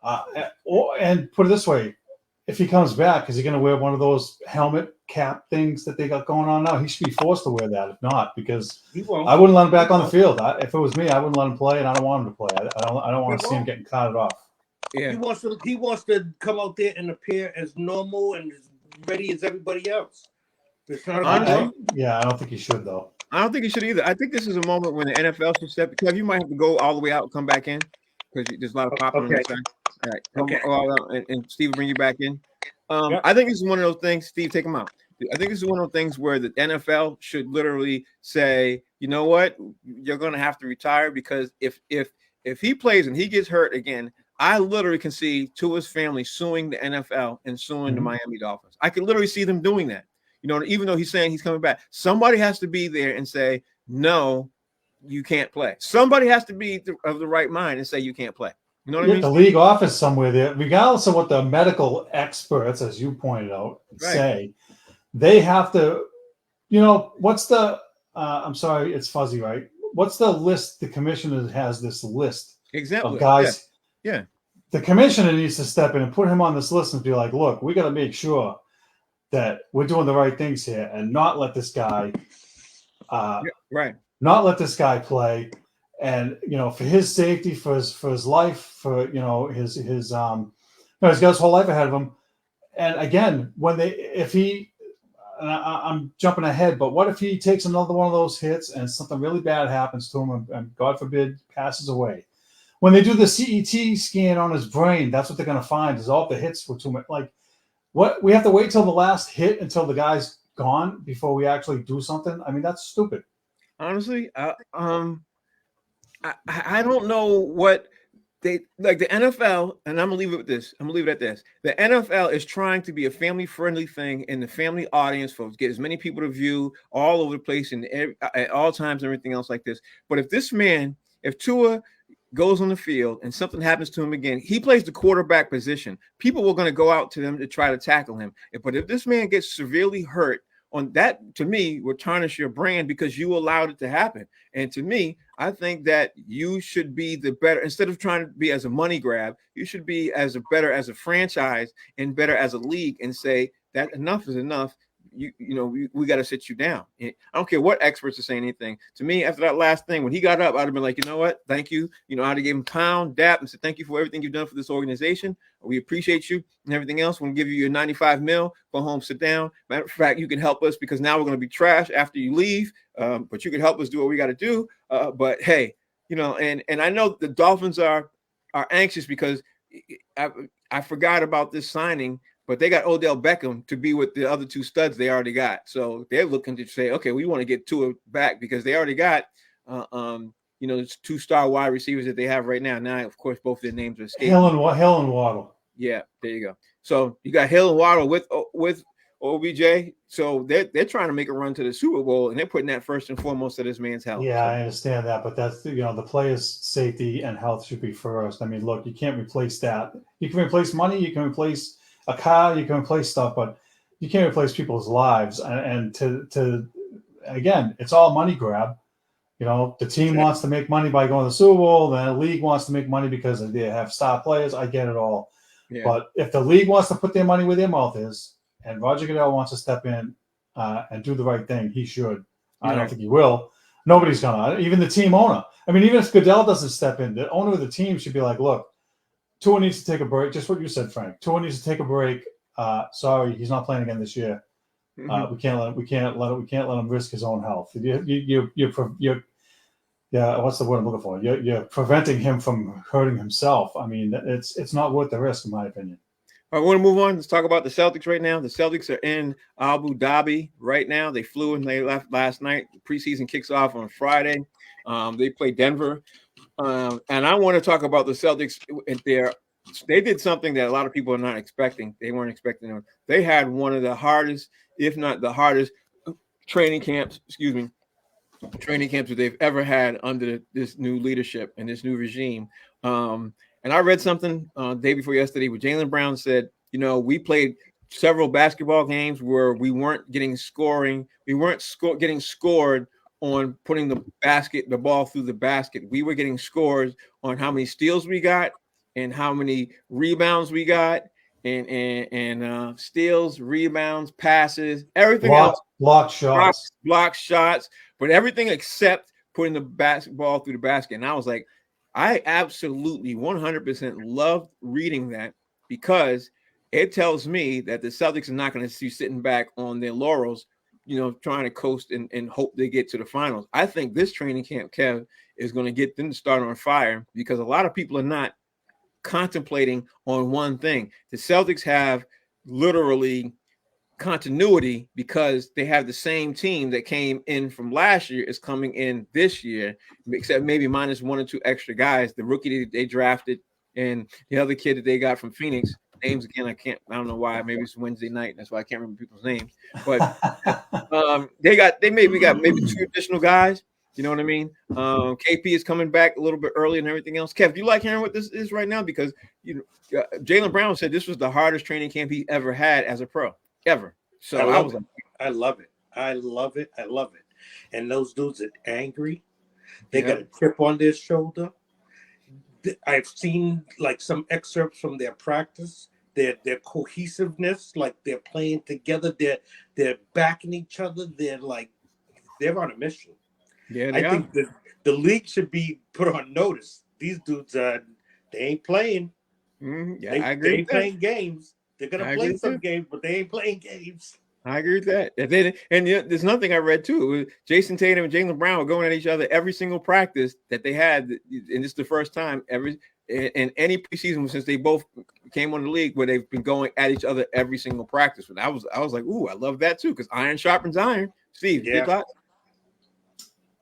and put it this way: if he comes back, is he going to wear one of those helmet cap things that they got going on now? He should be forced to wear that. If not, because I wouldn't let him back on the field. If it was me, I wouldn't let him play, and I don't want him to play. I don't want to see him getting carted off. Yeah. He wants to come out there and appear as normal and as ready as everybody else. It's not I don't think he should though. I don't think he should either. I think this is a moment when the NFL should step. Because you might have to go all the way out and come back in because there's a lot of popping on this side. All right, and Steve will bring you back in. I think this is one of those things. Steve, take him out. I think this is one of those things where the NFL should literally say, you know what, you're going to have to retire because if he plays and he gets hurt again. I literally can see Tua's family suing the NFL and suing the Miami Dolphins. I can literally see them doing that. Even though he's saying he's coming back, somebody has to be there and say, no, you can't play. Somebody has to be of the right mind and say you can't play. You know what I mean? The league office somewhere there, regardless of what the medical experts, as you pointed out, say, they have to, what's the, I'm sorry, it's fuzzy, right? What's the list? The commissioner has this list of guys. Yeah. The commissioner needs to step in and put him on this list and be like, look, we got to make sure that we're doing the right things here and not let this guy not let this guy play. And, for his safety, for his life, for, his he's got his whole life ahead of him. And again, I'm jumping ahead, but what if he takes another one of those hits and something really bad happens to him and God forbid passes away? When they do the CET scan on his brain, that's what they're going to find is all the hits were too much. Like, what we have to wait till the last hit until the guy's gone before we actually do something. I mean, that's stupid. Honestly, I don't know what they like the NFL, and I'm gonna leave it with this. I'm gonna leave it at this. The NFL is trying to be a family-friendly thing in the family audience for get as many people to view all over the place and at all times and everything else like this. But if Tua goes on the field and something happens to him again, he plays the quarterback position. People were going to go out to them to try to tackle him. But if this man gets severely hurt on that, to me, would tarnish your brand because you allowed it to happen. And to me, I think that you should be the better, instead of trying to be as a money grab, you should be as a better as a franchise and better as a league and say that enough is enough. We got to sit you down. I don't care what experts are saying anything. To me, after that last thing, when he got up, I'd have been like, you know what? Thank you. I'd have gave him pound, dap, and said, thank you for everything you've done for this organization. We appreciate you and everything else. We're going to give you your 95 mil. Go home, sit down. Matter of fact, you can help us because now we're going to be trash after you leave. But you can help us do what we got to do. But hey, and I know the Dolphins are anxious because I forgot about this signing, but they got Odell Beckham to be with the other two studs they already got. So they're looking to say, okay, we want to get Tua back because they already got, it's 2-star wide receivers that they have right now. Now, of course, both their names are escaping. Hill and Waddle. Yeah, there you go. So you got Hill and Waddle with OBJ. So they're trying to make a run to the Super Bowl, and they're putting that first and foremost of this man's health. Yeah, I understand that, but that's the players' safety and health should be first. I mean, look, you can't replace that. You can replace money, you can replace a car, you can replace stuff, but you can't replace people's lives. And to again, it's all money grab. The team wants to make money by going to the Super Bowl. The league wants to make money because they have star players. I get it all. Yeah. But if the league wants to put their money where their mouth is, and Roger Goodell wants to step in and do the right thing, he should. I don't think he will. Nobody's gonna. Even the team owner. I mean, even if Goodell doesn't step in, the owner of the team should be like, "Look, Tua needs to take a break." Just what you said, Frank. Tua needs to take a break. Sorry, he's not playing again this year. We can't let him risk his own health. What's the word I'm looking for? You're preventing him from hurting himself. I mean, it's not worth the risk, in my opinion. All right, we want to move on. Let's talk about the Celtics right now. The Celtics are in Abu Dhabi right now. They flew and they left last night. The preseason kicks off on Friday. They play Denver. And I want to talk about the Celtics. They did something that a lot of people are not expecting. They weren't expecting them. They had one of the hardest, if not the hardest, training camps that they've ever had under this new leadership and this new regime. And I read something day before yesterday where Jaylen Brown said, we played several basketball games where we weren't getting scoring. We weren't getting scored on putting the ball through the basket. We were getting scores on how many steals we got and how many rebounds we got and steals, rebounds, passes, everything else. Block shots, but everything except putting the basketball through the basket. And I was like, I absolutely 100% loved reading that because it tells me that the Celtics are not going to be sitting back on their laurels, trying to coast and hope they get to the finals. I think this training camp, Kev, is going to get them to start on fire because a lot of people are not contemplating on one thing. The Celtics have literally continuity because they have the same team that came in from last year is coming in this year, except maybe minus one or two extra guys. The rookie that they drafted and the other kid that they got from Phoenix. Names again, I don't know why. Maybe it's Wednesday night. That's why I can't remember people's names. But they maybe got two additional guys. You know what I mean? KP is coming back a little bit early and everything else. Kev, do you like hearing what this is right now? Because Jaylen Brown said this was the hardest training camp he ever had as a pro. Ever. So I love it. I love it. And those dudes are angry. They got a chip on their shoulder. I've seen like some excerpts from their practice. Their cohesiveness, like they're playing together. They're backing each other. They're on a mission. Yeah, I think the league should be put on notice. These dudes they ain't playing. I agree. They ain't playing games. They're gonna play some games, but they ain't playing games. I agree with that. And there's another thing I read too. Jason Tatum and Jaylen Brown were going at each other every single practice that they had, and this is the first time in any preseason since they both came on the league where they've been going at each other every single practice. And I was like, ooh, I love that too because iron sharpens iron. Steve, your thoughts?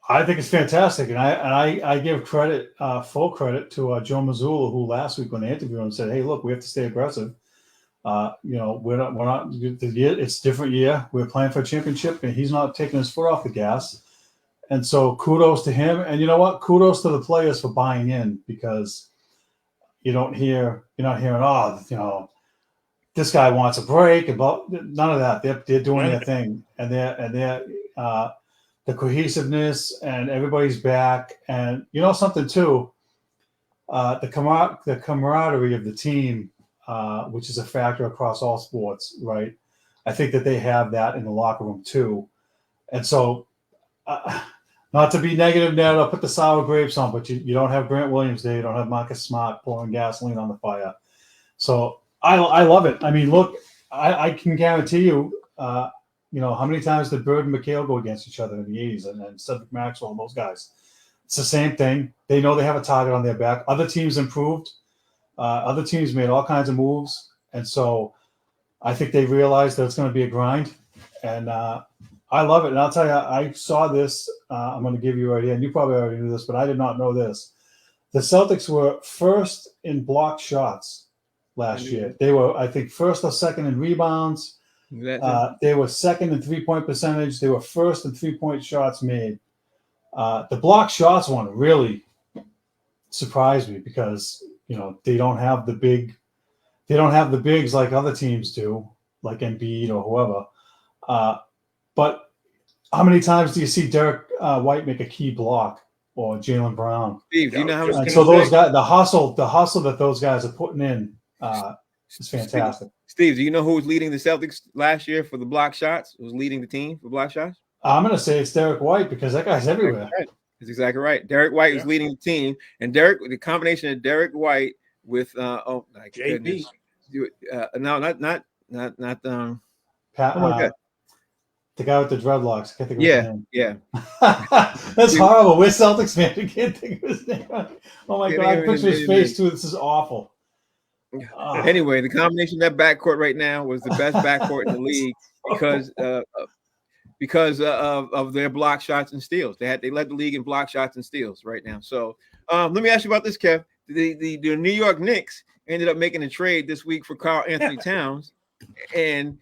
I think it's fantastic, and I give credit, full credit to Joe Mazzulla, who last week when they interviewed him said, "Hey, look, we have to stay aggressive. We're not. It's a different year. We're playing for a championship, and he's not taking his foot off the gas. And so, kudos to him. And you know what? Kudos to the players for buying in because you're not hearing, this guy wants a break. About none of that. They're doing their thing, and they're the cohesiveness, and everybody's back. And something too, the camaraderie of the team. Which is a factor across all sports, right? I think that they have that in the locker room too. And so, not to be negative, Ned, I'll put the sour grapes on, but you don't have Grant Williams there. You don't have Marcus Smart pouring gasoline on the fire. So I love it. I mean, look, I can guarantee you, how many times did Bird and McHale go against each other in the 80s and Cedric Maxwell and those guys? It's the same thing. They know they have a target on their back. Other teams improved. Other teams made all kinds of moves. And so I think they realized that it's going to be a grind. And I love it. And I'll tell you, I saw this. I'm going to give you an idea. And you probably already knew this, but I did not know this. The Celtics were first in block shots last year. They were, I think, first or second in rebounds. They were second in three-point percentage. They were first in three-point shots made. The block shots one really surprised me because they don't have the bigs like other teams do, like Embiid or whoever. But how many times do you see Derek White make a key block or Jaylen Brown? Steve, you know how and so those guys, the hustle that those guys are putting in is fantastic. Steve, do you know who was leading the Celtics last year for the block shots? Who was leading the team for block shots? I'm going to say it's Derek White because that guy's everywhere. That's exactly right. Derek White was leading the team, and the combination of Derek White with JB. No, not Pat. The guy with the dreadlocks. I can't think of his name. Yeah. That's horrible. We're Celtics fans. I can't think of his name. Oh my God! I picture his face too. This is awful. Anyway, the combination of that backcourt right now was the best backcourt in the league because of their block shots and steals. They led the league in block shots and steals right now. So let me ask you about this, Kev. The New York Knicks ended up making a trade this week for Karl Anthony Towns, and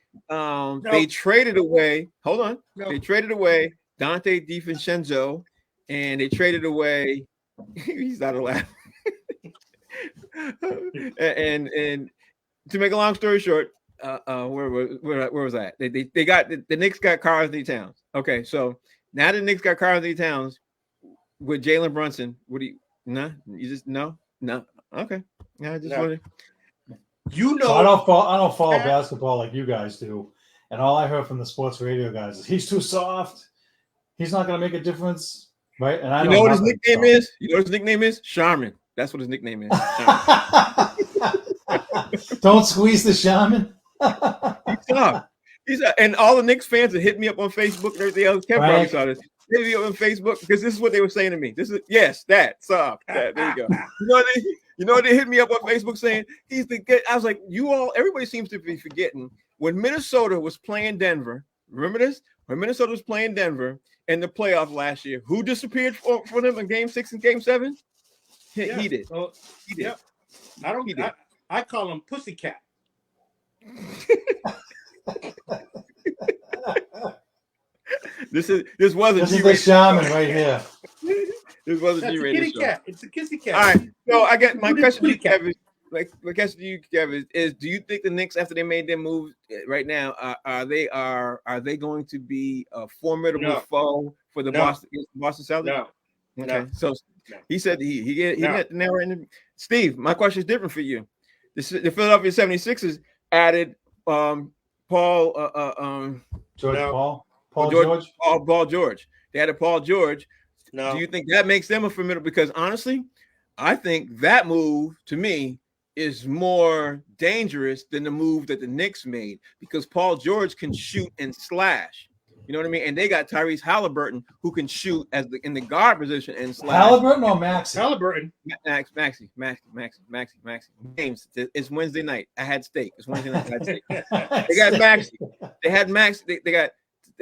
they traded away. Hold on, they traded away Dante DiVincenzo, and they traded away. He's not allowed. and to make a long story short, where was that? They got the Knicks got Karl Anthony Towns. Okay, so now the Knicks got Karl Anthony Towns with Jalen Brunson. What do you? No, you just no. Okay, yeah, I just wanted. So I don't follow basketball like you guys do, and all I heard from the sports radio guys is he's too soft. He's not going to make a difference, right? And I know what his nickname is. You know what his nickname is? Charmin. That's what his nickname is. Don't squeeze the shaman. He's and all the Knicks fans that hit me up on Facebook and everything else. Kev probably saw this. Hit me up on Facebook because this is what they were saying to me. This is soft. There you go. You know they hit me up on Facebook saying he's the good. I was like, everybody seems to be forgetting when Minnesota was playing Denver. Remember this? When Minnesota was playing Denver in the playoff last year, who disappeared for them in Game 6 and Game 7? He did. Well, he did. Yeah. I call him Pussycat. This wasn't the shaman right here. This wasn't That's G-rated a kitty show. cat. It's a kissy cat. All right. So I get my question to you, Kevin. My question to you, Kevin, is: do you think the Knicks, after they made their move right now, are they going to be a formidable foe for the Boston Celtics? No. Okay. So he said he hit the nail right in. Steve, my question is different for you. The Philadelphia 76ers added Paul George. They added Paul George. No. Do you think that makes them a formidable? Because honestly, I think that move to me is more dangerous than the move that the Knicks made because Paul George can shoot and slash. You know what I mean? And they got Tyrese Halliburton who can shoot in the guard position and slash. Halliburton or Maxey? Halliburton. Maxey. James, it's Wednesday night. I had steak. It's Wednesday night. I had steak. They got Maxey. They had Maxey. They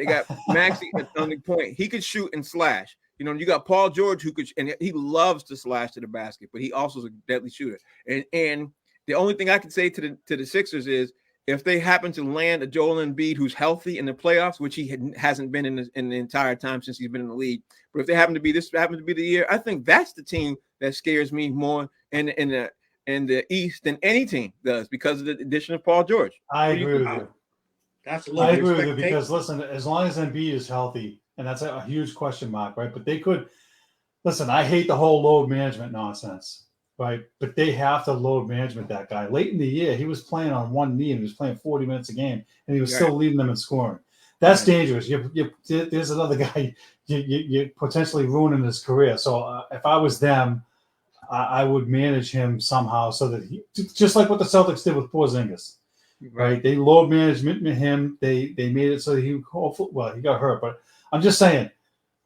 got Maxey on the point. He could shoot and slash. You know, you got Paul George who could, and he loves to slash to the basket, but he also is a deadly shooter. And the only thing I can say to the Sixers is if they happen to land a Joel Embiid who's healthy in the playoffs, which he hasn't been in the entire time since he's been in the league, but if they happen to be the year, I think that's the team that scares me more in the East than any team does because of the addition of Paul George. I agree with you. I agree with you because listen, as long as Embiid is healthy. And that's a huge question mark, right? But they could listen. I hate the whole load management nonsense, right? But they have to load management that guy. Late in the year, he was playing on one knee and he was playing 40 minutes a game, and he was still leading them in scoring. That's dangerous. There's another guy you're potentially ruining his career. So if I was them, I would manage him somehow so that he, just like what the Celtics did with Porzingis, right? They load management him. They made it so that he got hurt, but. I'm just saying,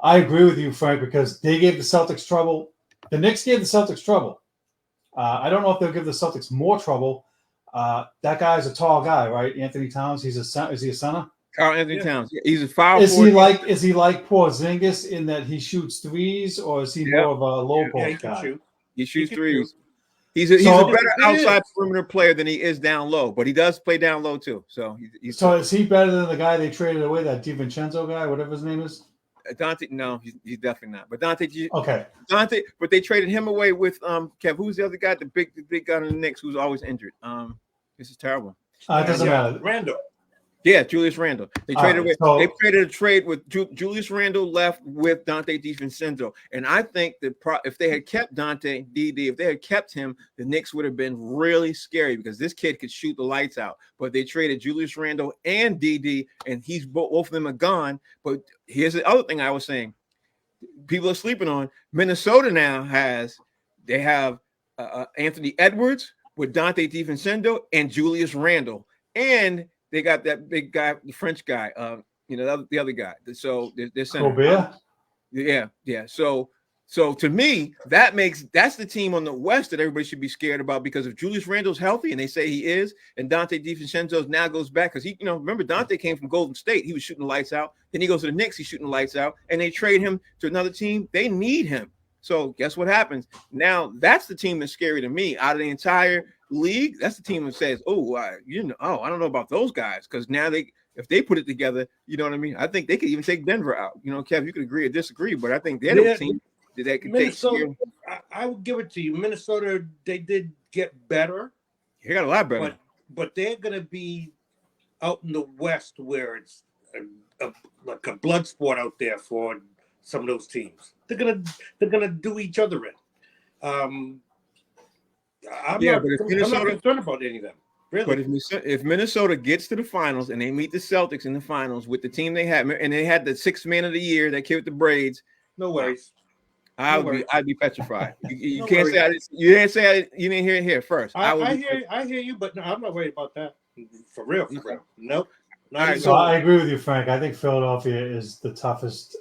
I agree with you, Frank, because they gave the Celtics trouble. The Knicks gave the Celtics trouble. I don't know if they'll give the Celtics more trouble. That guy's a tall guy, right? Anthony Towns. Is he a center? Carl Anthony Towns. He's a foul. Is he like Porzingis in that he shoots threes, or is he more of a low post guy? He shoots threes. He's a better outside perimeter player than he is down low, but he does play down low too. So is he better than the guy they traded away, that DiVincenzo guy, whatever his name is? Dante? No, he's definitely not. But Dante, okay. Dante, but they traded him away with Kev. Who's the other guy? The big guy in the Knicks who's always injured. This is terrible. It doesn't matter. Randall. Yeah, Julius Randle. They traded away. They traded a trade with Julius Randle left with Dante DiVincenzo, and I think that if they had kept Dante if they had kept him, the Knicks would have been really scary because this kid could shoot the lights out. But they traded Julius Randle and DD, and both of them are gone. But here's the other thing I was saying: people are sleeping on. Minnesota now have Anthony Edwards with Dante DiVincenzo and Julius Randle, and they got that big guy, the French guy, the other guy. So they're Gobert? Yeah. So to me, that's the team on the West that everybody should be scared about because if Julius Randle's healthy, and they say he is, and Dante DiVincenzo now goes back because remember Dante came from Golden State, he was shooting the lights out. Then he goes to the Knicks, he's shooting the lights out, and they trade him to another team. They need him. So guess what happens? Now that's the team that's scary to me out of the entire league. That's the team that says, I don't know about those guys because now if they put it together, you know what I mean? I think they could even take Denver out. Kev, you could agree or disagree, but I think they're the team that could Minnesota, take. I would give it to you. Minnesota, they did get better. They got a lot better, but they're gonna be out in the West where it's like a blood sport out there for some of those teams. They're gonna do each other in. I'm not concerned about any of them. Really. But if Minnesota gets to the finals and they meet the Celtics in the finals with the team they had, and they had the sixth man of the year, that kid with the braids, no worries. I'd be petrified. You can't worries. You didn't hear it here first. I hear you, but no, I'm not worried about that. For real. Nope. Right, so I agree with you, Frank. I think Philadelphia is the toughest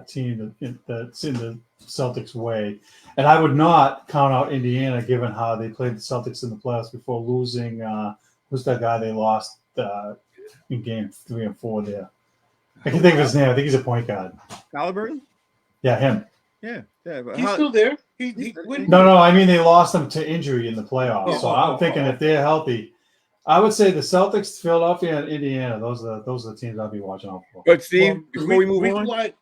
team that's in the Celtics' way. And I would not count out Indiana, given how they played the Celtics in the playoffs before losing. Who's that guy they lost in game 3 and 4 there? I can think of his name. I think he's a point guard. Halliburton? Yeah, him. Yeah. He's still there. No. I mean, they lost him to injury in the playoffs. I'm thinking if they're healthy, I would say the Celtics, Philadelphia, and Indiana. Those are the teams I'll be watching out for. But Steve, before we move on,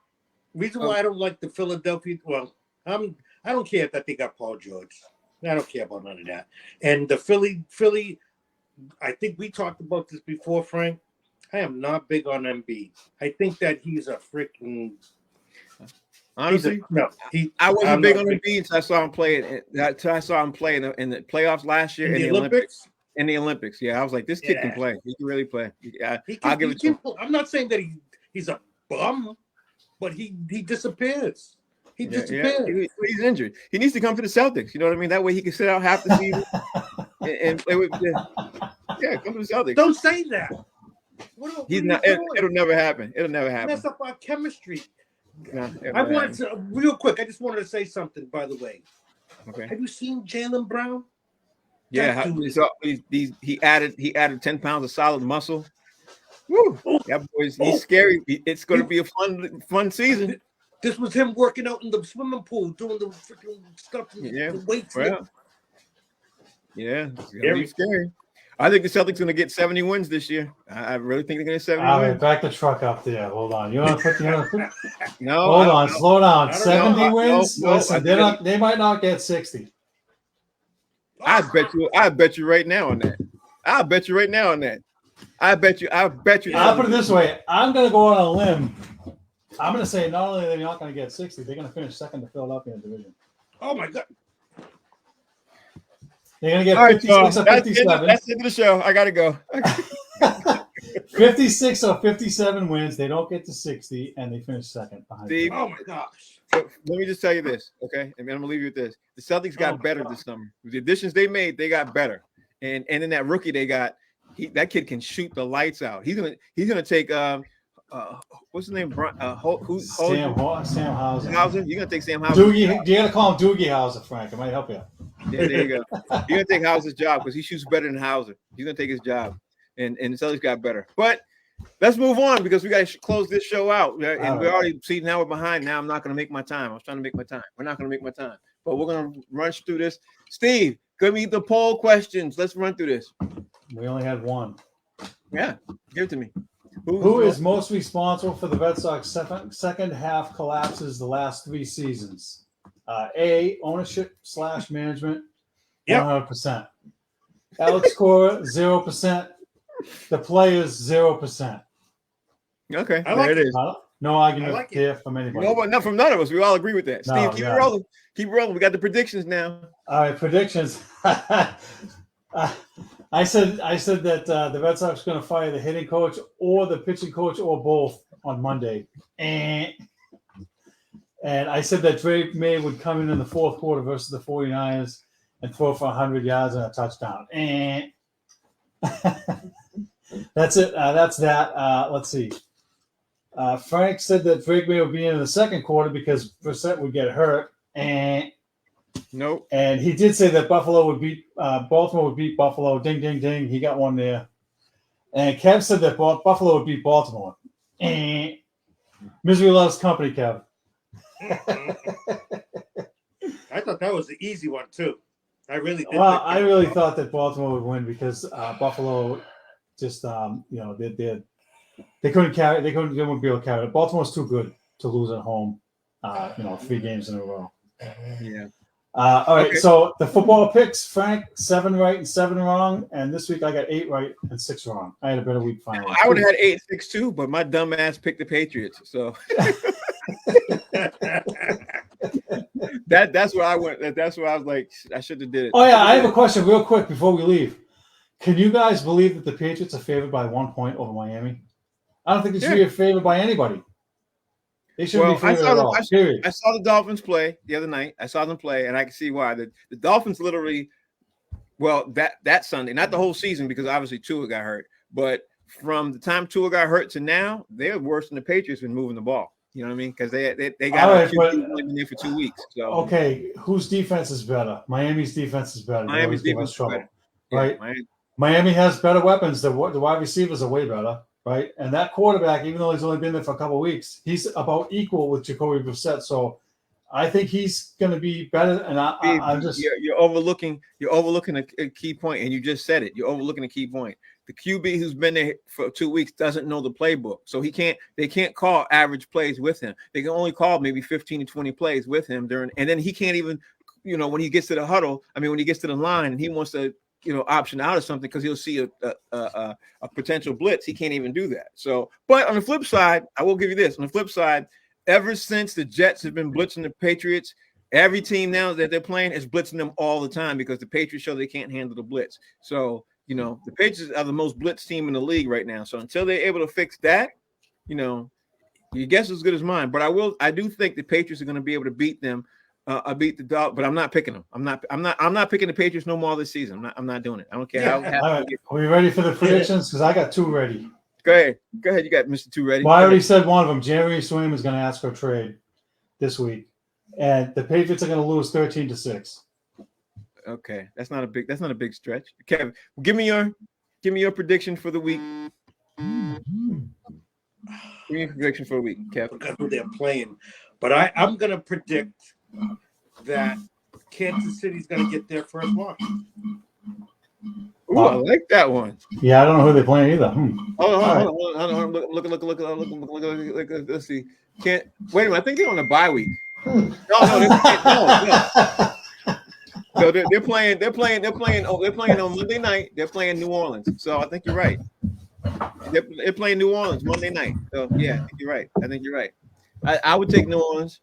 reason why I don't like the Philadelphia. Well, I don't care that they got Paul George. I don't care about none of that. And the Philly. I think we talked about this before, Frank. I am not big on Embiid. I think that he's a freaking. Honestly, I wasn't big on Embiid until I saw him play. I saw him play in the playoffs last year in the Olympics. In the Olympics, yeah, I was like, this kid can play. He can really play. I'll give it to him. I'm not saying that he's a bum, but he disappears. He disappears. Yeah. He's injured. He needs to come to the Celtics. You know what I mean? That way he can sit out half the season and play with. Come to the Celtics. Don't say that. He's not. It'll never happen. It'll never happen. Mess up our chemistry. No, I wanted to real quick. I just wanted to say something. By the way, okay. Have you seen Jaylen Brown? Yeah, he added 10 pounds of solid muscle. Woo! That boy's he's scary. It's going to be a fun season. This was him working out in the swimming pool, doing the freaking stuff, the weights. Yeah, it's going to be scary. I think the Celtics going to get 70 wins this year. I really think they're going to get 70 wins. Back the truck up there. Hold on. You want to put No. Hold on. Slow down. 70 wins? No, listen, they might not get 60. I bet you right now on that. I bet you. I'll put it this way. I'm going to go on a limb. I'm going to say not only are they not going to get 60, they're going to finish second to Philadelphia in the division. Oh my God. They're going to get 56 or 57. That's the end of the show. I got to go. 56 or 57 wins. They don't get to 60, and they finish second behind. Steve, oh my gosh. Let me just tell you this, okay? And I'm gonna leave you with this. The Celtics got better this summer. With the additions they made, they got better. And in that rookie they got, that kid can shoot the lights out. He's gonna take what's his name? Sam Hauser. Hauser? You're gonna take Sam Hauser. Doogie, you gotta call him Doogie Hauser, Frank. It might help you. Yeah, there you go. You're gonna take Hauser's job because he shoots better than Hauser. He's gonna take his job, and the Celtics got better. But let's move on because we got to close this show out. And we're already see now we're behind. Now I'm not gonna make my time. I was trying to make my time. We're not gonna make my time, but we're gonna rush through this. Steve, give me the poll questions. Let's run through this. We only had one. Yeah, give it to me. Who is most responsible for the Red Sox second half collapses the last 3 seasons? A, ownership / management, 100%. Alex Cora, 0%. The players, 0%. Okay, I like there it is. No argument like it. here from anybody. No, but not from none of us. We all agree with that. No, Steve, keep it rolling. Keep rolling. We got the predictions now. All right, predictions. I said that the Red Sox are going to fire the hitting coach or the pitching coach or both on Monday. And I said that Drake May would come in the fourth quarter versus the 49ers and throw for 100 yards and a touchdown. And that's it. That's that. Let's see. Frank said that Drake May would be in the second quarter because Brissett would get hurt. And nope. And he did say that Baltimore would beat Buffalo. Ding, ding, ding. He got one there. And Kev said that Buffalo would beat Baltimore. And misery loves company, Kev. I thought that was the easy one too. I really did. Well, I really thought that Baltimore would win because Buffalo just they couldn't carry. They wouldn't be able to carry it. Baltimore's too good to lose at home. 3 games in a row. Yeah. All right, Okay. So the football picks, Frank, 7 right and 7 wrong, and this week I got 8 right and 6 wrong. I had a better week finally. I would have had 8-6 too, but my dumb ass picked the Patriots. So that's where I went. That's where I was like, I should have did it. Oh yeah, I have a question real quick before we leave. Can you guys believe that the Patriots are favored by 1 point over Miami? I don't think they should be favored by anybody. They shouldn't be favored at all. I saw the Dolphins play the other night. I saw them play, and I can see why. The Dolphins literally, well, that Sunday, not the whole season because obviously Tua got hurt, but from the time Tua got hurt to now, they're worse than the Patriots been moving the ball. You know what I mean? Because they got been there for 2 weeks. So okay, whose defense is better? Miami's defense is better. Miami's defense is better. Right? Yeah, Miami has better weapons. The wide receivers are way better. Right, and that quarterback, even though he's only been there for a couple of weeks, he's about equal with Jacoby Brissett. So, I think he's going to be better. And I'm just you're overlooking a key point, and you just said it. You're overlooking a key point. The QB who's been there for 2 weeks doesn't know the playbook, so they can't call average plays with him. They can only call maybe 15 to 20 plays with him and then he can't even, when he gets to the huddle. I mean, when he gets to the line and he wants to, option out or something because he'll see a potential blitz. He can't even do that. So, but on the flip side, I will give you this. On the flip side, ever since the Jets have been blitzing the Patriots, every team now that they're playing is blitzing them all the time because the Patriots show they can't handle the blitz. So, the Patriots are the most blitz team in the league right now. So until they're able to fix that, your guess is as good as mine. But I do think the Patriots are going to be able to beat them. I beat the dog, but I'm not picking them. I'm not picking the Patriots no more this season. I'm not doing it. I don't care how. All right. Are we ready for the predictions? Because I got 2 ready. Go ahead. You got Mr. 2 ready. Well, I already said one of them. Jeremy Swim is going to ask for a trade this week, and the Patriots are going to lose 13-6. Okay, that's not a big stretch. Kevin, give me your prediction for the week. Give me your prediction for the week, Kevin. I forgot who they're playing, but I'm going to predict that Kansas City's going to get their first one. Ooh, I like that one. Yeah, I don't know who they're playing either. Hold on. Look. Let's see. Wait a minute. I think they're on a bye week. No. So they're playing on Monday night. They're playing New Orleans. So I think you're right. They're playing New Orleans Monday night. So yeah, I think you're right. I would take New Orleans.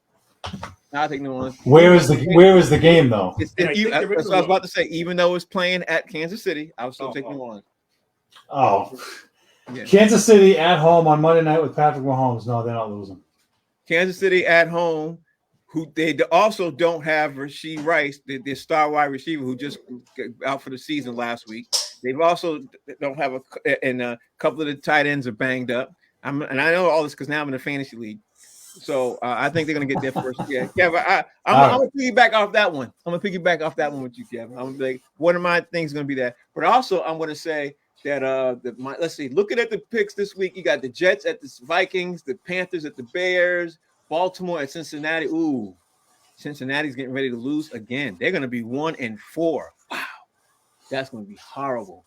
I'll take New Orleans. Where is the game though? That's what I was about to say. Even though it's playing at Kansas City, I would still take New Orleans. Oh, yeah. Kansas City at home on Monday night with Patrick Mahomes. No, they're not losing. Kansas City at home, who they also don't have Rasheed Rice, their star wide receiver who just got out for the season last week. They've also don't have a couple of the tight ends are banged up. And I know all this because now I'm in a fantasy league. So I think they're gonna get there first. Yeah, Kev. I'm gonna piggyback off that one. I'm gonna piggyback off that one with you, Kev. I'm gonna be like, one of my things is gonna be that. But also, I'm gonna say that let's see, looking at the picks this week, you got the Jets at the Vikings, the Panthers at the Bears, Baltimore at Cincinnati. Ooh, Cincinnati's getting ready to lose again. They're gonna be 1-4. Wow, that's gonna be horrible.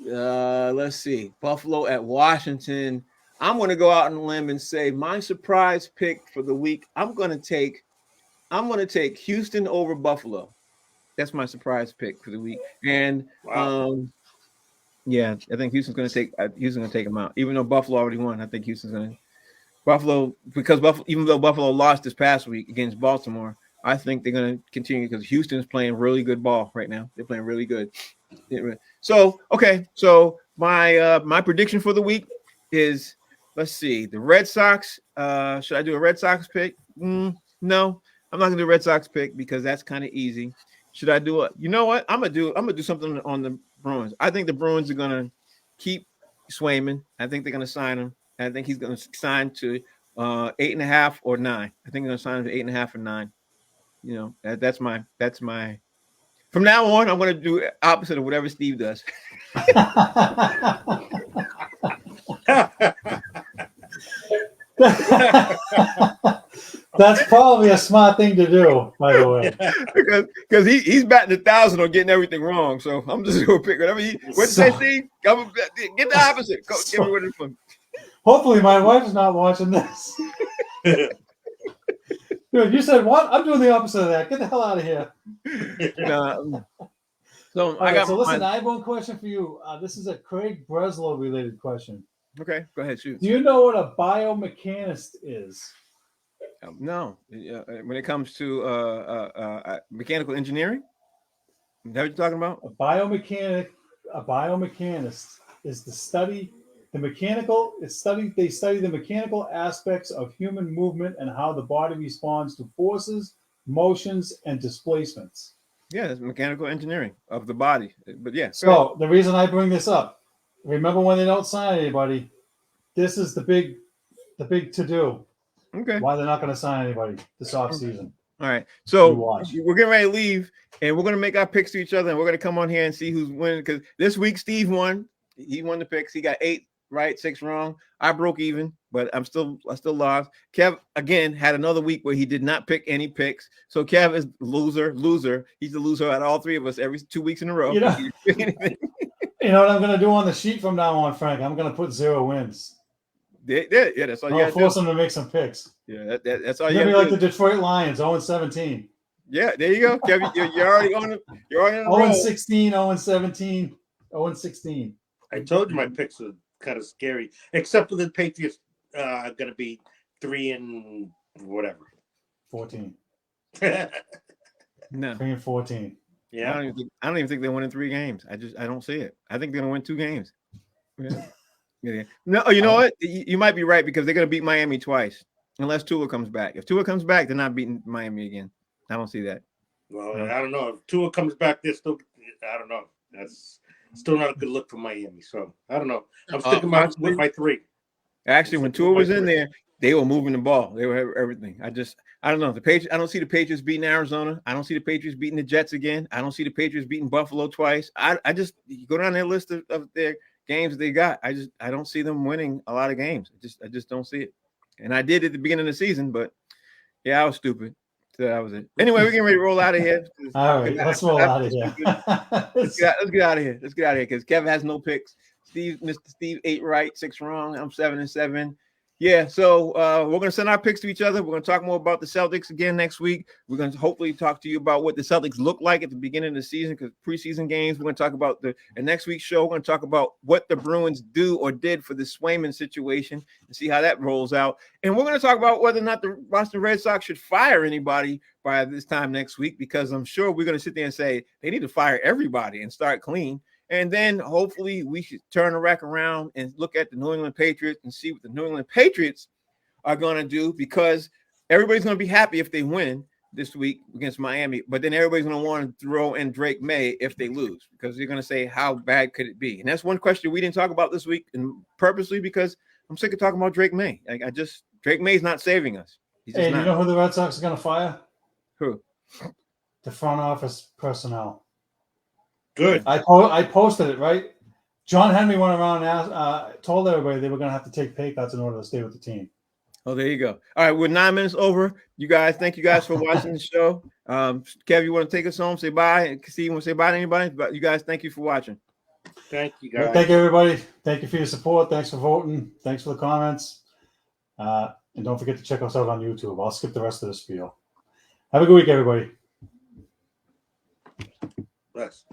Let's see, Buffalo at Washington. I'm going to go out on a limb and say my surprise pick for the week. I'm going to take Houston over Buffalo. That's my surprise pick for the week. And yeah, I think Houston's going to take them out. Even though Buffalo already won, I think Houston's going to even though Buffalo lost this past week against Baltimore, I think they're going to continue because Houston's playing really good ball right now. They're playing really good. So okay, so my prediction for the week is. Let's see. The Red Sox. Should I do a Red Sox pick? No, I'm not gonna do a Red Sox pick because that's kind of easy. Should I do it? You know what? I'm gonna do something on the Bruins. I think the Bruins are gonna keep Swayman. I think they're gonna sign him. I think he's gonna sign to 8.5 or 9. I think they're gonna sign him to 8.5 or 9. You know, that's my. From now on, I'm gonna do opposite of whatever Steve does. That's probably a smart thing to do, by the way. Because he's batting 1,000 on getting everything wrong. So I'm just gonna pick whatever he. What'd you say, Steve? Get the opposite. Go, give me what it's from. Hopefully, my wife's not watching this. Dude, you said what? I'm doing the opposite of that. Get the hell out of here. So listen, I have one question for you. This is a Craig Breslow related question. Okay, go ahead, shoot. Do you know what a biomechanist is? No. When it comes to mechanical engineering, is that what you're talking about? A biomechanist is they study the mechanical aspects of human movement and how the body responds to forces, motions, and displacements. Yeah, it's mechanical engineering of the body. But yeah. So the reason I bring this up, remember when they don't sign anybody, this is the big to-do. Okay. Why they're not going to sign anybody this offseason. All right. So we're getting ready to leave, and we're going to make our picks to each other, and we're going to come on here and see who's winning. Because this week, Steve won. He won the picks. He got 8 right, 6 wrong. I broke even, but I still lost. Kev, again, had another week where he did not pick any picks. So Kev is loser. He's the loser out of all 3 of us every 2 weeks in a row. You know what I'm going to do on the sheet from now on, Frank? I'm going to put 0 wins. Yeah, that's all you I'll force them to make some picks. Yeah, that's all you got to do. Like the Detroit Lions, 0-17. Yeah, there you go, Kevin. You're already on the. You're already on the 0-16, 0-17, 0-16. I told you my picks were kind of scary, except for the Patriots are going to be 3 and whatever. 14. No. 3 and 14. Yeah. I don't even think they won in 3 games. I don't see it. I think they're going to win 2 games. Yeah. Yeah. No, you know what? You might be right because they're going to beat Miami twice, unless Tua comes back. If Tua comes back, they're not beating Miami again. I don't see that. Well, I don't know. If Tua comes back, they're still. I don't know. That's still not a good look for Miami. So I don't know. I'm sticking with my 3. Actually, when Tua was in there, they were moving the ball. They were everything. I don't know. The Patriots. I don't see the Patriots beating Arizona. I don't see the Patriots beating the Jets again. I don't see the Patriots beating Buffalo twice. I just you go down their list of their games they got. I don't see them winning a lot of games. I just don't see it. And I did at the beginning of the season, but yeah, I was stupid. So that was it. Anyway, we're getting ready to roll out of here. All right, let's roll out of here. Let's get out of here. Let's get out of here because Kevin has no picks. Mr. Steve 8 right, 6 wrong. I'm 7-7. Yeah, so we're going to send our picks to each other. We're going to talk more about the Celtics again next week. We're going to hopefully talk to you about what the Celtics look like at the beginning of the season because preseason games. We're going to talk about and next week's show, we're going to talk about what the Bruins do or did for the Swayman situation and see how that rolls out. And we're going to talk about whether or not the Boston Red Sox should fire anybody by this time next week because I'm sure we're going to sit there and say they need to fire everybody and start clean. And then hopefully we should turn the rack around and look at the New England Patriots and see what the New England Patriots are going to do because everybody's going to be happy if they win this week against Miami. But then everybody's going to want to throw in Drake May if they lose because they're going to say, how bad could it be? And that's one question we didn't talk about this week and purposely because I'm sick of talking about Drake May. Drake May's not saving us. He's just Hey, do not. you know who the Red Sox are going to fire? Who? The front office personnel. Good. I posted it, right? John Henry went around and told everybody they were going to have to take pay cuts in order to stay with the team. Oh, there you go. All right, we're 9 minutes over. You guys, thank you guys for watching the show. Kev, you want to take us home? Say bye. See, you want to say bye to anybody? But you guys, thank you for watching. Thank you, guys. Thank you, everybody. Thank you for your support. Thanks for voting. Thanks for the comments. And don't forget to check us out on YouTube. I'll skip the rest of the spiel. Have a good week, everybody. Bless.